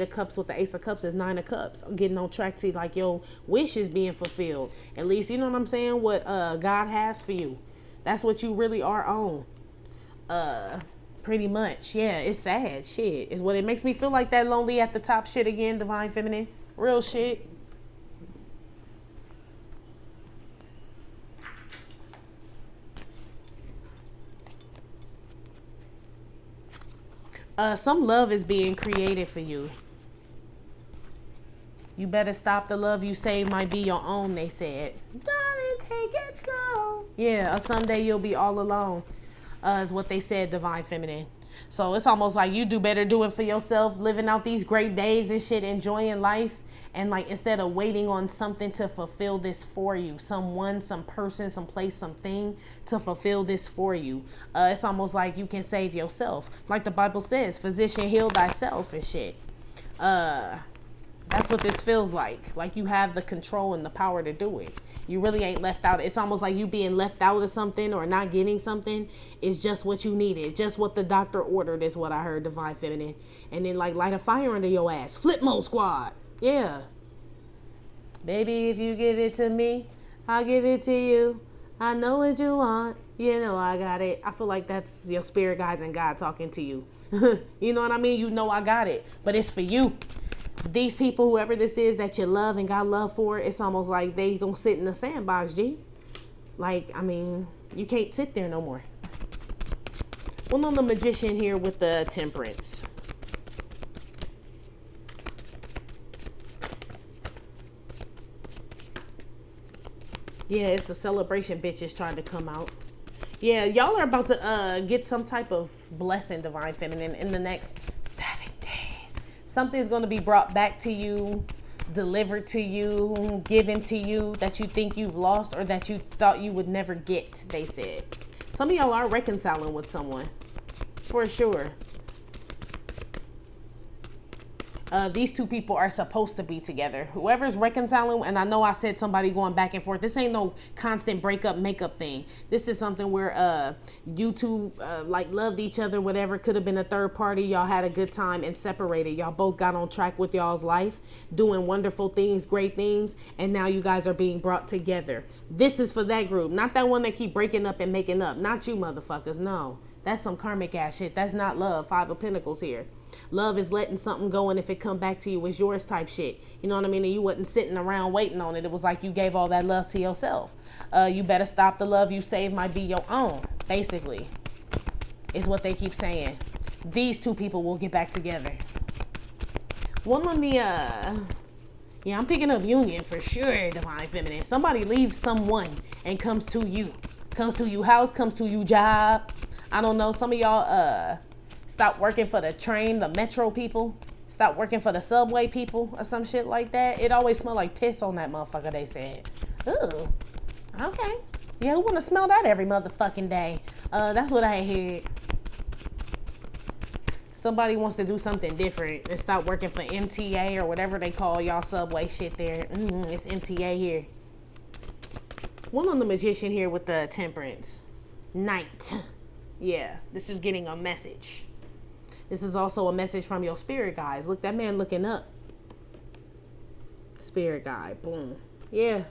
of Cups with the Ace of Cups is 9 of Cups. I'm getting on track to like your wish is being fulfilled. At least, you know what I'm saying? What God has for you. That's what you really are on. Pretty much. Yeah, it's sad. Shit. Is what it makes me feel like that lonely at the top shit again, Divine Feminine. Real shit. Some love is being created for you. You better stop the love you say might be your own, they said. Darling, take it slow. Yeah, someday you'll be all alone, is what they said, Divine Feminine. So it's almost like you do better do it for yourself, living out these great days and shit, enjoying life. And like, instead of waiting on something to fulfill this for you, someone, some person, some place, something to fulfill this for you, it's almost like you can save yourself. Like the Bible says, physician, heal thyself and shit. That's what this feels like. Like you have the control and the power to do it. You really ain't left out. It's almost like you being left out of something or not getting something is just what you needed. Just what the doctor ordered is what I heard, Divine Feminine. And then like light a fire under your ass. Flip mode squad. Yeah. Baby, if you give it to me, I'll give it to you. I know what you want. You know I got it. I feel like that's your spirit guides and God talking to you. You know what I mean? You know I got it. But it's for you. These people, whoever this is that you love and got love for, it's almost like they gonna sit in the sandbox, G. Like, I mean, you can't sit there no more. One on the Magician here with the Temperance. Yeah, it's a celebration, bitches trying to come out. Yeah, y'all are about to get some type of blessing, Divine Feminine, in the next 7 days. Something's going to be brought back to you, delivered to you, given to you that you think you've lost or that you thought you would never get, they said. Some of y'all are reconciling with someone, for sure. These two people are supposed to be together. Whoever's reconciling, and I know I said somebody going back and forth. This ain't no constant breakup, makeup thing. This is something where you two like loved each other, whatever. Could have been a third party. Y'all had a good time and separated. Y'all both got on track with y'all's life, doing wonderful things, great things, and now you guys are being brought together. This is for that group, not that one that keep breaking up and making up. Not you motherfuckers, no. That's some karmic ass shit. That's not love. 5 of Pentacles here. Love is letting something go, and if it come back to you, it's yours type shit. You know what I mean? And you wasn't sitting around waiting on it. It was like you gave all that love to yourself. You better stop the love you save might be your own, basically, is what they keep saying. These two people will get back together. One on the, yeah, I'm picking up union for sure, Divine Feminine. Somebody leaves someone and comes to you. Comes to you house, comes to you job. I don't know. Some of y'all, stop working for the train, the metro people. Stop working for the subway people or some shit like that. It always smell like piss on that motherfucker, they said. Ooh, okay. Yeah, who want to smell that every motherfucking day? That's what I heard. Somebody wants to do something different and stop working for MTA or whatever they call y'all subway shit there. It's MTA here. One on the Magician here with the Temperance. Night. Yeah, this is getting a message. This is also a message from your spirit guides. Look, that man looking up. Spirit guide. Boom. Yeah.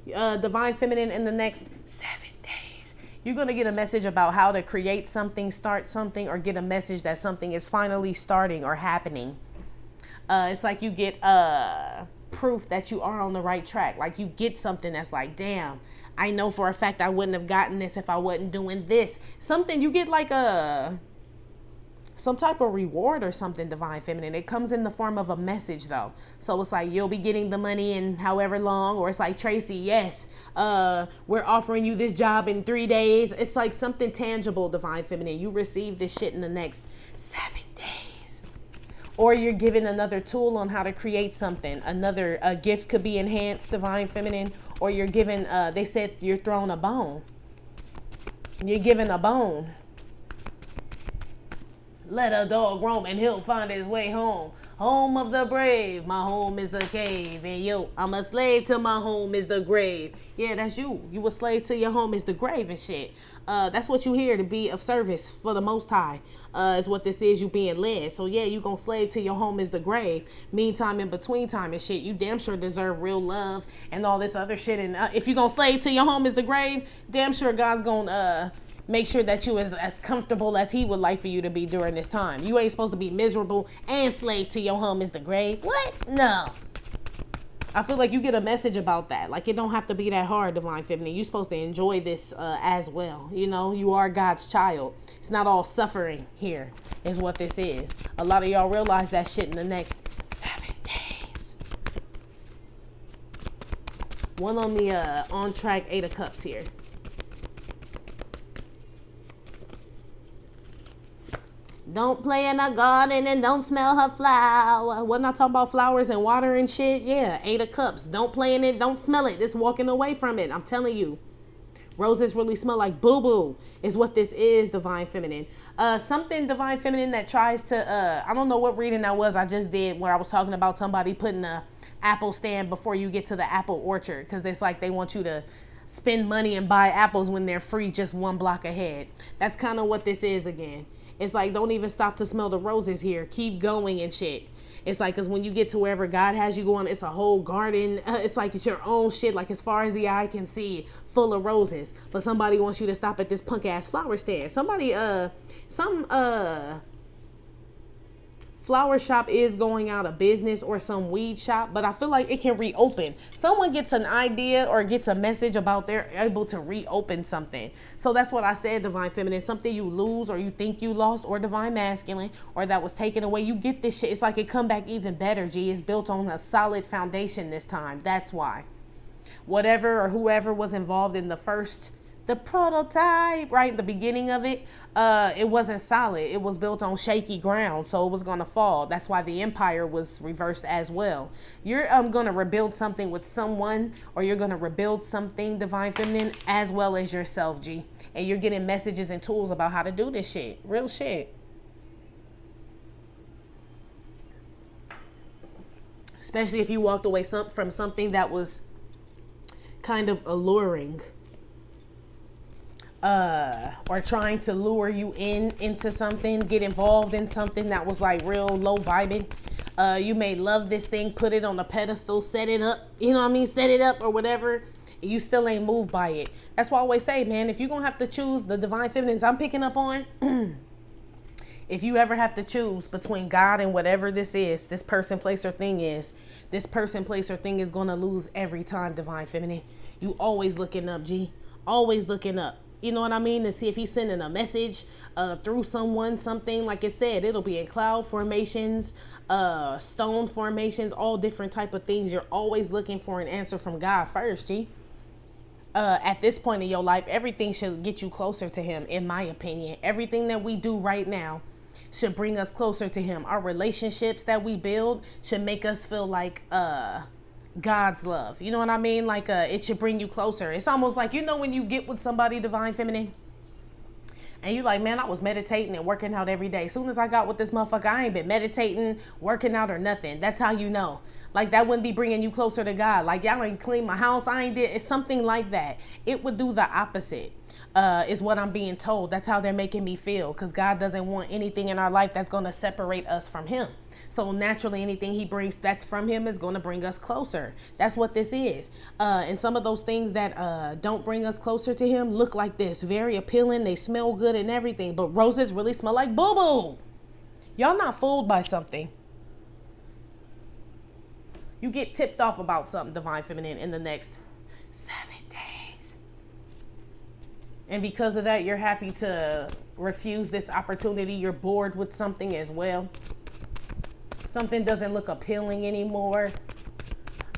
Divine Feminine in the next 7 days. You're going to get a message about how to create something, start something, or get a message that something is finally starting or happening. It's like you get proof that you are on the right track. Like you get something that's like, damn, I know for a fact I wouldn't have gotten this if I wasn't doing this. Something, you get like some type of reward or something, Divine Feminine. It comes in the form of a message though. So it's like you'll be getting the money in however long, or it's like, Tracy, yes, we're offering you this job in 3 days. It's like something tangible, Divine Feminine. You receive this shit in the next 7 days. Or you're given another tool on how to create something. Another gift could be enhanced, Divine Feminine. Or you're given, they said you're thrown a bone. You're given a bone. Let a dog roam and he'll find his way home. Home of the brave, my home is a cave. And yo, I'm a slave till my home is the grave. Yeah, that's you. You a slave till your home is the grave and shit. That's what you here to be of service for the Most High. Is what this is, you being led. So yeah, you gonna slave till your home is the grave. Meantime, in between time and shit, you damn sure deserve real love and all this other shit. And if you gonna slave till your home is the grave, damn sure God's gonna make sure that you as comfortable as he would like for you to be during this time. You ain't supposed to be miserable and slave to your home is the grave. What? No. I feel like you get a message about that. Like, it don't have to be that hard, Divine Feminine. You're supposed to enjoy this as well. You know, you are God's child. It's not all suffering here is what this is. A lot of y'all realize that shit in the next 7 days. One on the on track 8 of Cups here. Don't play in a garden and don't smell her flower. Wasn't I talking about flowers and water and shit? Yeah, 8 of Cups. Don't play in it, don't smell it. It's walking away from it. I'm telling you. Roses really smell like boo-boo is what this is, Divine Feminine. Something, Divine Feminine, that tries to, I don't know what reading that was I just did where I was talking about somebody putting a apple stand before you get to the apple orchard. Because it's like they want you to spend money and buy apples when they're free just 1 block ahead. That's kind of what this is again. It's like, don't even stop to smell the roses here. Keep going and shit. It's like, because when you get to wherever God has you going, it's a whole garden. It's like it's your own shit, like as far as the eye can see, full of roses. But somebody wants you to stop at this punk ass flower stand. Somebody, some flower shop is going out of business, or some weed shop, but I feel like it can reopen. Someone gets an idea or gets a message about they're able to reopen something. So that's what I said, Divine Feminine. Something you lose or you think you lost, or Divine Masculine, or that was taken away. You get this shit. It's like it come back even better, G. It's built on a solid foundation this time. That's why. Whatever or whoever was involved in the prototype, right, the beginning of it, it wasn't solid. It was built on shaky ground, so it was going to fall. That's why the empire was reversed as well. You're going to rebuild something with someone, or you're going to rebuild something, Divine Feminine, as well as yourself, G. And you're getting messages and tools about how to do this shit. Real shit. Especially if you walked away from something that was kind of alluring. Or trying to lure you into something, get involved in something that was like real low vibing. You may love this thing, put it on a pedestal, set it up, you know what I mean? Set it up or whatever. You still ain't moved by it. That's why I always say, man, if you're going to have to choose the Divine Feminines I'm picking up on, if you ever have to choose between God and whatever this is, this person, place, or thing is, this person, place, or thing is going to lose every time, Divine Feminine. You always looking up, G. Always looking up. You know what I mean? To see if he's sending a message through someone, something. Like it said, it'll be in cloud formations, stone formations, all different type of things. You're always looking for an answer from God first, G. At this point in your life, everything should get you closer to him, in my opinion. Everything that we do right now should bring us closer to him. Our relationships that we build should make us feel like God's love. You know what I mean? Like it should bring you closer. It's almost like, you know, when you get with somebody, Divine Feminine, and you like, man, I was meditating and working out every day. As soon as I got with this motherfucker, I ain't been meditating, working out, or nothing. That's how you know. Like, that wouldn't be bringing you closer to God. Like, y'all ain't clean my house, I ain't did. It's something like that. It would do the opposite. Is what I'm being told. That's how they're making me feel, because God doesn't want anything in our life that's going to separate us from him. So naturally, anything he brings that's from him is going to bring us closer. That's what this is. And some of those things that don't bring us closer to him look like this. Very appealing. They smell good and everything. But roses really smell like boo-boo. Y'all not fooled by something. You get tipped off about something, Divine Feminine, in the next 7 days. And because of that, you're happy to refuse this opportunity. You're bored with something as well. Something doesn't look appealing anymore.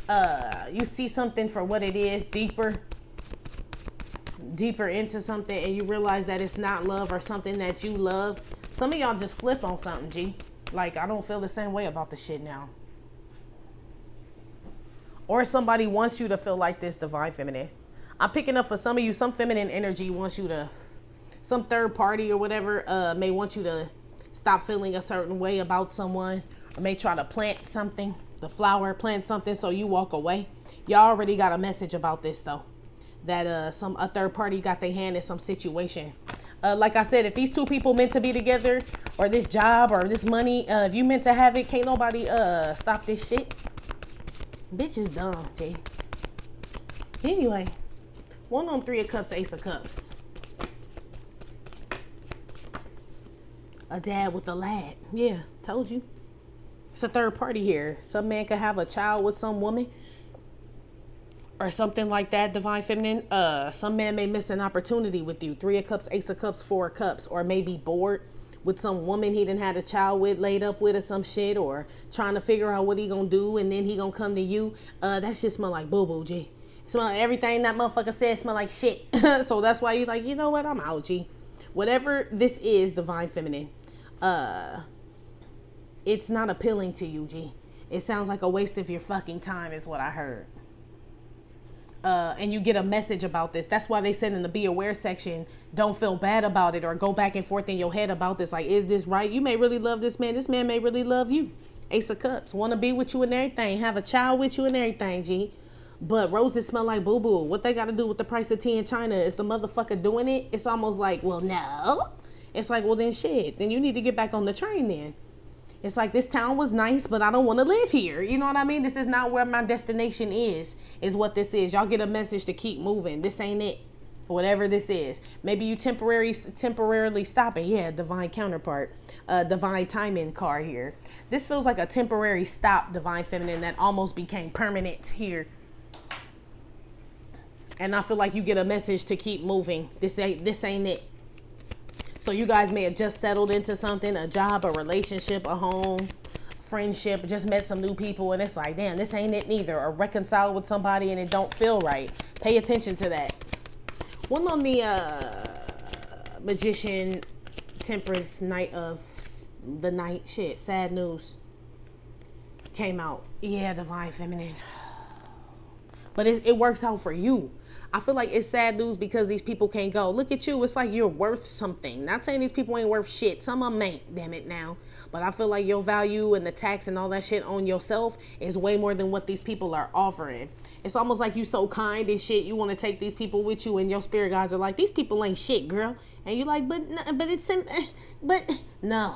You see something for what it is, deeper into something, and you realize that it's not love or something that you love. Some of y'all just flip on something, G. Like, I don't feel the same way about the shit now. Or somebody wants you to feel like this, Divine Feminine. I'm picking up for some of you, some feminine energy wants you to, some third party or whatever may want you to stop feeling a certain way about someone, or may try to plant something, the flower, plant something so you walk away. Y'all already got a message about this though, that a third party got their hand in some situation. Like I said, if these two people meant to be together, or this job or this money, if you meant to have it, can't nobody stop this shit. Bitch is dumb, G. Anyway, 1 on 3 of Cups, Ace of Cups. A dad with a lad. Yeah, told you. It's a third party here. Some man could have a child with some woman, or something like that, Divine Feminine. Some man may miss an opportunity with you. 3 of Cups, Ace of Cups, 4 of Cups. Or maybe bored with some woman he didn't had a child with, laid up with, or some shit. Or trying to figure out what he gonna do, and then he gonna come to you. That shit smell like boo-boo, G. Smell like everything that motherfucker said smell like shit. So that's why you like, you know what? I'm out, G. Whatever this is, Divine Feminine, it's not appealing to you, G. It sounds like a waste of your fucking time is what I heard. And you get a message about this. That's why they said in the be aware section, don't feel bad about it, or go back and forth in your head about this. Like, is this right? You may really love this man. This man may really love you. Ace of Cups. Want to be with you and everything. Have a child with you and everything, G. But roses smell like boo-boo. What they got to do with the price of tea in China? Is the motherfucker doing it? It's almost like, well, no. It's like, well, then shit. Then you need to get back on the train then. It's like, this town was nice, but I don't want to live here. You know what I mean? This is not where my destination is what this is. Y'all get a message to keep moving. This ain't it. Whatever this is. Maybe you temporarily stopping. Yeah, divine counterpart. Divine timing card here. This feels like a temporary stop, divine feminine, that almost became permanent here. And I feel like you get a message to keep moving. This ain't it. So you guys may have just settled into something, a job, a relationship, a home, friendship, just met some new people, and it's like, damn, this ain't it neither. Or reconcile with somebody and it don't feel right. Pay attention to that. One on the Magician, Temperance, Night of the Night, shit, sad news came out. Yeah, divine feminine. But it works out for you. I feel like it's sad news because these people can't go. Look at you. It's like you're worth something. Not saying these people ain't worth shit. Some of them ain't, damn it now. But I feel like your value and the tax and all that shit on yourself is way more than what these people are offering. It's almost like you so kind and shit. You want to take these people with you, and your spirit guides are like, these people ain't shit, girl. And you're like, but no.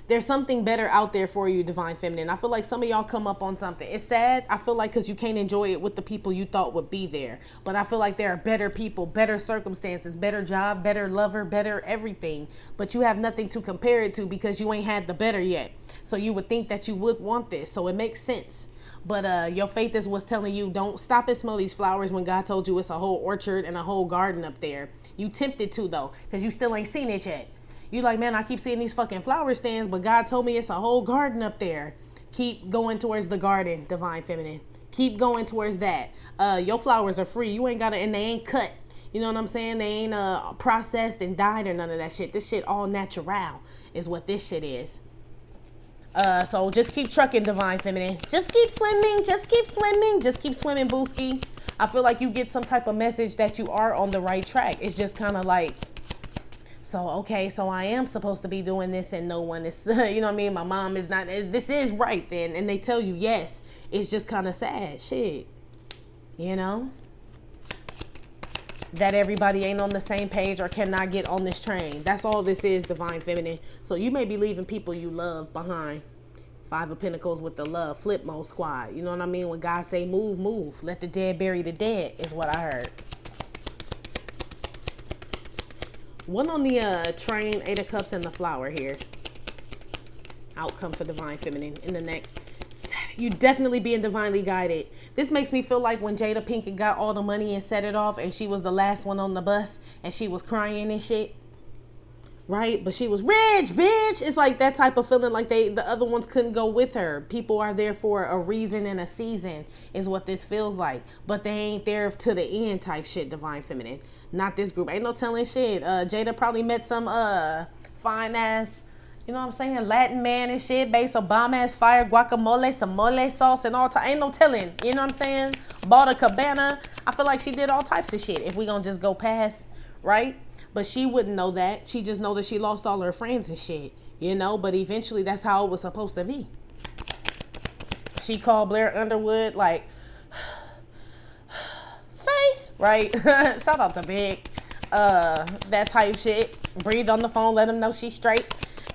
There's something better out there for you, divine feminine. I feel like some of y'all come up on something. It's sad, I feel like, because you can't enjoy it with the people you thought would be there. But I feel like there are better people, better circumstances, better job, better lover, better everything. But you have nothing to compare it to because you ain't had the better yet. So you would think that you would want this. So it makes sense. But your faith is what's telling you, don't stop and smell these flowers when God told you it's a whole orchard and a whole garden up there. You tempted to, though, because you still ain't seen it yet. You like, man, I keep seeing these fucking flower stands, but God told me it's a whole garden up there. Keep going towards the garden, divine feminine. Keep going towards that. Your flowers are free. You ain't got to, and they ain't cut. You know what I'm saying? They ain't processed and dyed or none of that shit. This shit all natural is what this shit is. So just keep trucking, divine feminine. Just keep swimming. Just keep swimming. Just keep swimming, booski. I feel like you get some type of message that you are on the right track. It's just kind of like, so, okay, so I am supposed to be doing this and no one is, you know what I mean? My mom is not, this is right then. And they tell you, yes, it's just kind of sad shit, you know? That everybody ain't on the same page or cannot get on this train. That's all this is, divine feminine. So you may be leaving people you love behind. 5 of Pentacles with the love, flip mode squad. You know what I mean? When God say move, move. Let the dead bury the dead is what I heard. One on the train, 8 of Cups and the flower here. Outcome for divine feminine in the next. You definitely being divinely guided. This makes me feel like when Jada Pinkett got all the money and set it off and she was the last one on the bus and she was crying and shit. Right? But she was rich, bitch. It's like that type of feeling, like the other ones couldn't go with her. People are there for a reason and a season is what this feels like. But they ain't there to the end type shit, divine feminine. Not this group. Ain't no telling shit. Jada probably met some fine ass, you know what I'm saying, Latin man and shit, based on bomb ass fire, guacamole, some mole sauce and all. Ain't no telling. You know what I'm saying? Bought a cabana. I feel like she did all types of shit if we gonna just go past, right? But she wouldn't know that. She just know that she lost all her friends and shit, you know? But eventually that's how it was supposed to be. She called Blair Underwood like, Faith, right? Shout out to Big. That type shit. Breathed on the phone, let him know she's straight.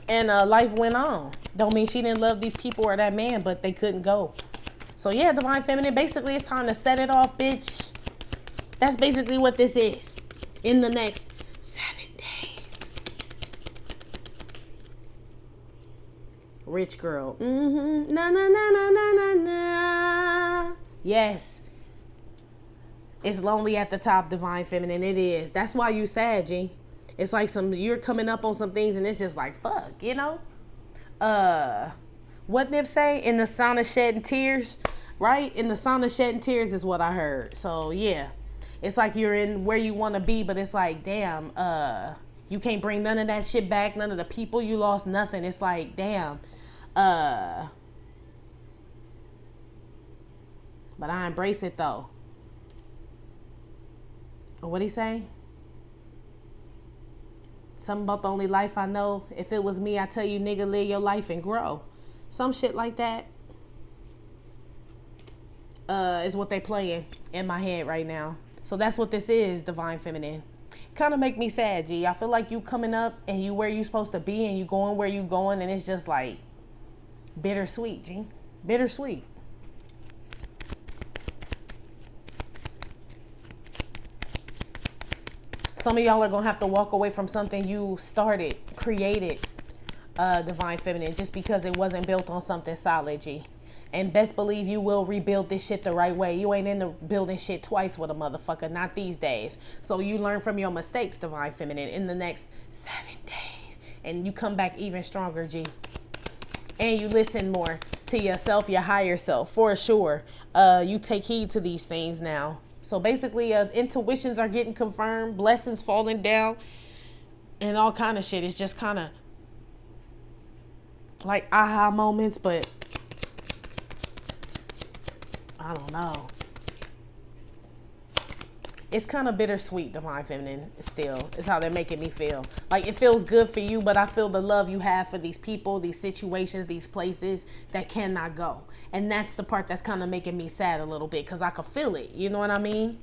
And life went on. Don't mean she didn't love these people or that man, but they couldn't go. So yeah, divine feminine, basically it's time to set it off, bitch. That's basically what this is. In the next 7 days. Rich girl. Na na na na na na na. Yes. It's lonely at the top, divine feminine. It is. That's why you sad, G. It's like you're coming up on some things and it's just like, fuck, you know? What Nip say? In the sauna shedding tears, right? In the sauna shedding tears is what I heard. So yeah. It's like you're in where you want to be, but it's like, damn, you can't bring none of that shit back. None of the people you lost, nothing. It's like, damn. But I embrace it though. What'd he say? Something about the only life I know. If it was me, I tell you, nigga, live your life and grow. Some shit like that. Is what they playing in my head right now. So that's what this is, divine feminine. Kind of make me sad, G. I feel like you coming up and you where you supposed to be and you going where you going and it's just like bittersweet, G. Bittersweet. Some of y'all are going to have to walk away from something you started, created, Divine Feminine, just because it wasn't built on something solid, G. And best believe you will rebuild this shit the right way. You ain't into building shit twice with a motherfucker, not these days. So you learn from your mistakes, Divine Feminine, in the next 7 days. And you come back even stronger, G. And you listen more to yourself, your higher self, for sure. You take heed to these things now. So basically, intuitions are getting confirmed, blessings falling down, and all kind of shit. It's just kind of like aha moments, but I don't know. It's kind of bittersweet, Divine Feminine, still. It's how they're making me feel. Like, it feels good for you, but I feel the love you have for these people, these situations, these places that cannot go. And that's the part that's kind of making me sad a little bit, because I could feel it. You know what I mean?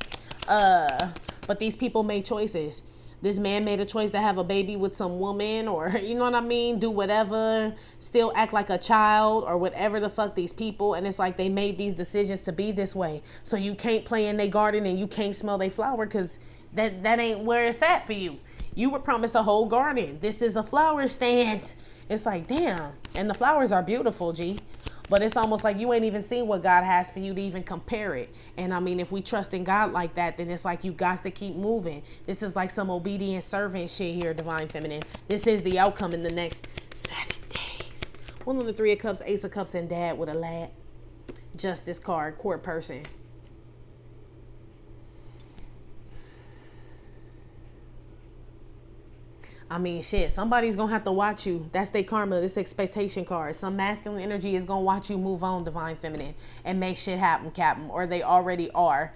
But these people made choices. This man made a choice to have a baby with some woman, or, you know what I mean? Do whatever, still act like a child, or whatever the fuck these people. And it's like they made these decisions to be this way. So you can't play in their garden and you can't smell their flower, because that ain't where it's at for you. You were promised a whole garden. This is a flower stand. It's like, damn. And the flowers are beautiful, G. But it's almost like you ain't even seen what God has for you to even compare it. And I mean, if we trust in God like that, then it's like you got to keep moving. This is like some obedient servant shit here, Divine Feminine. This is the outcome in the next 7 days. One on the 3 of Cups, Ace of Cups, and Dad with a lad. Justice card, court person. I mean, shit, somebody's going to have to watch you. That's their karma, this expectation card. Some masculine energy is going to watch you move on, Divine Feminine, and make shit happen, Captain, or they already are.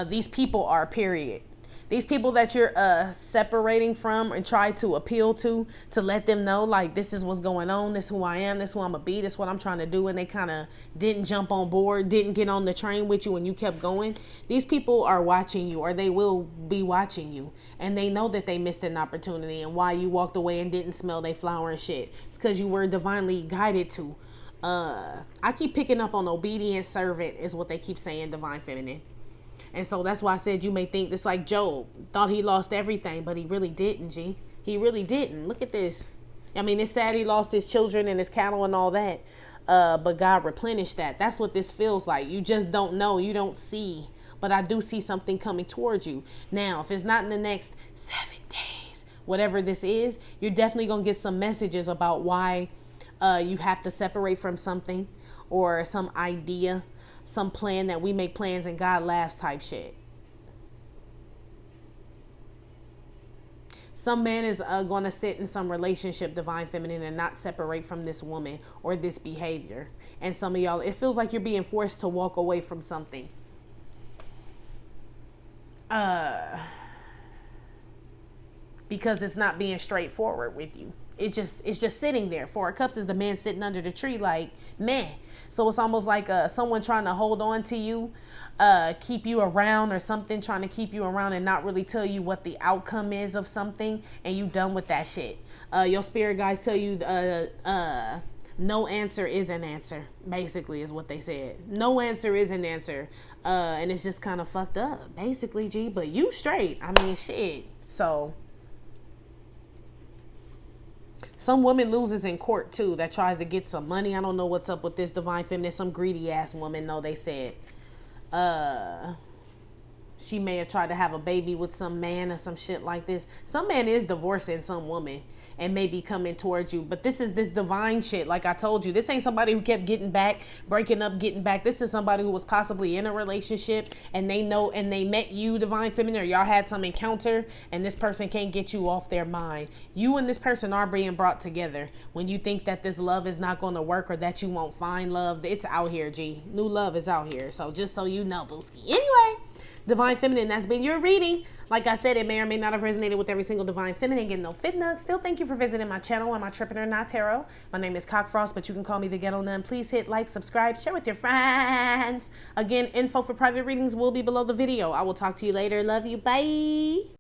These people are, period. These people that you're separating from and try to appeal to let them know, like, this is what's going on, this is who I am, this is who I'm going to be, this is what I'm trying to do, and they kind of didn't jump on board, didn't get on the train with you, and you kept going. These people are watching you, or they will be watching you, and they know that they missed an opportunity and why you walked away and didn't smell they flower and shit. It's because you were divinely guided to. I keep picking up on obedient servant is what they keep saying, Divine Feminine. And so that's why I said you may think this, like Job thought he lost everything, but he really didn't, G. He really didn't. Look at this. I mean, it's sad he lost his children and his cattle and all that, but God replenished that. That's what this feels like. You just don't know. You don't see. But I do see something coming towards you. Now, if it's not in the next 7 days, whatever this is, you're definitely going to get some messages about why you have to separate from something or some idea, some plan that we make plans and God laughs type shit. Some man is going to sit in some relationship, Divine Feminine, and not separate from this woman or this behavior. And some of y'all, it feels like you're being forced to walk away from something. Because it's not being straightforward with you. It's just sitting there. 4 of Cups is the man sitting under the tree like, meh. So it's almost like someone trying to hold on to you, keep you around or something, trying to keep you around and not really tell you what the outcome is of something, and you done with that shit. Your spirit guides tell you no answer is an answer, basically, is what they said. No answer is an answer. And it's just kind of fucked up, basically, G. But you straight. I mean, shit. So some woman loses in court too that tries to get some money. I don't know what's up with this, Divine Feminine. Some greedy ass woman, no, they said. She may have tried to have a baby with some man or some shit like this. Some man is divorcing some woman and may be coming towards you. But this is this divine shit. Like I told you, this ain't somebody who kept getting back, breaking up, getting back. This is somebody who was possibly in a relationship and they know and they met you, Divine Feminine, or y'all had some encounter and this person can't get you off their mind. You and this person are being brought together. When you think that this love is not going to work or that you won't find love, it's out here, G. New love is out here. So just so you know, Booski. Anyway, Divine Feminine, that's been your reading. Like I said, it may or may not have resonated with every single Divine Feminine. Getting no fit nugs. Still, thank you for visiting my channel on Amitrippinornawtarotbooking Not Tarot. My name is Cockfrost, but you can call me the Ghetto Nun. Please hit like, subscribe, share with your friends. Again, info for private readings will be below the video. I will talk to you later. Love you. Bye.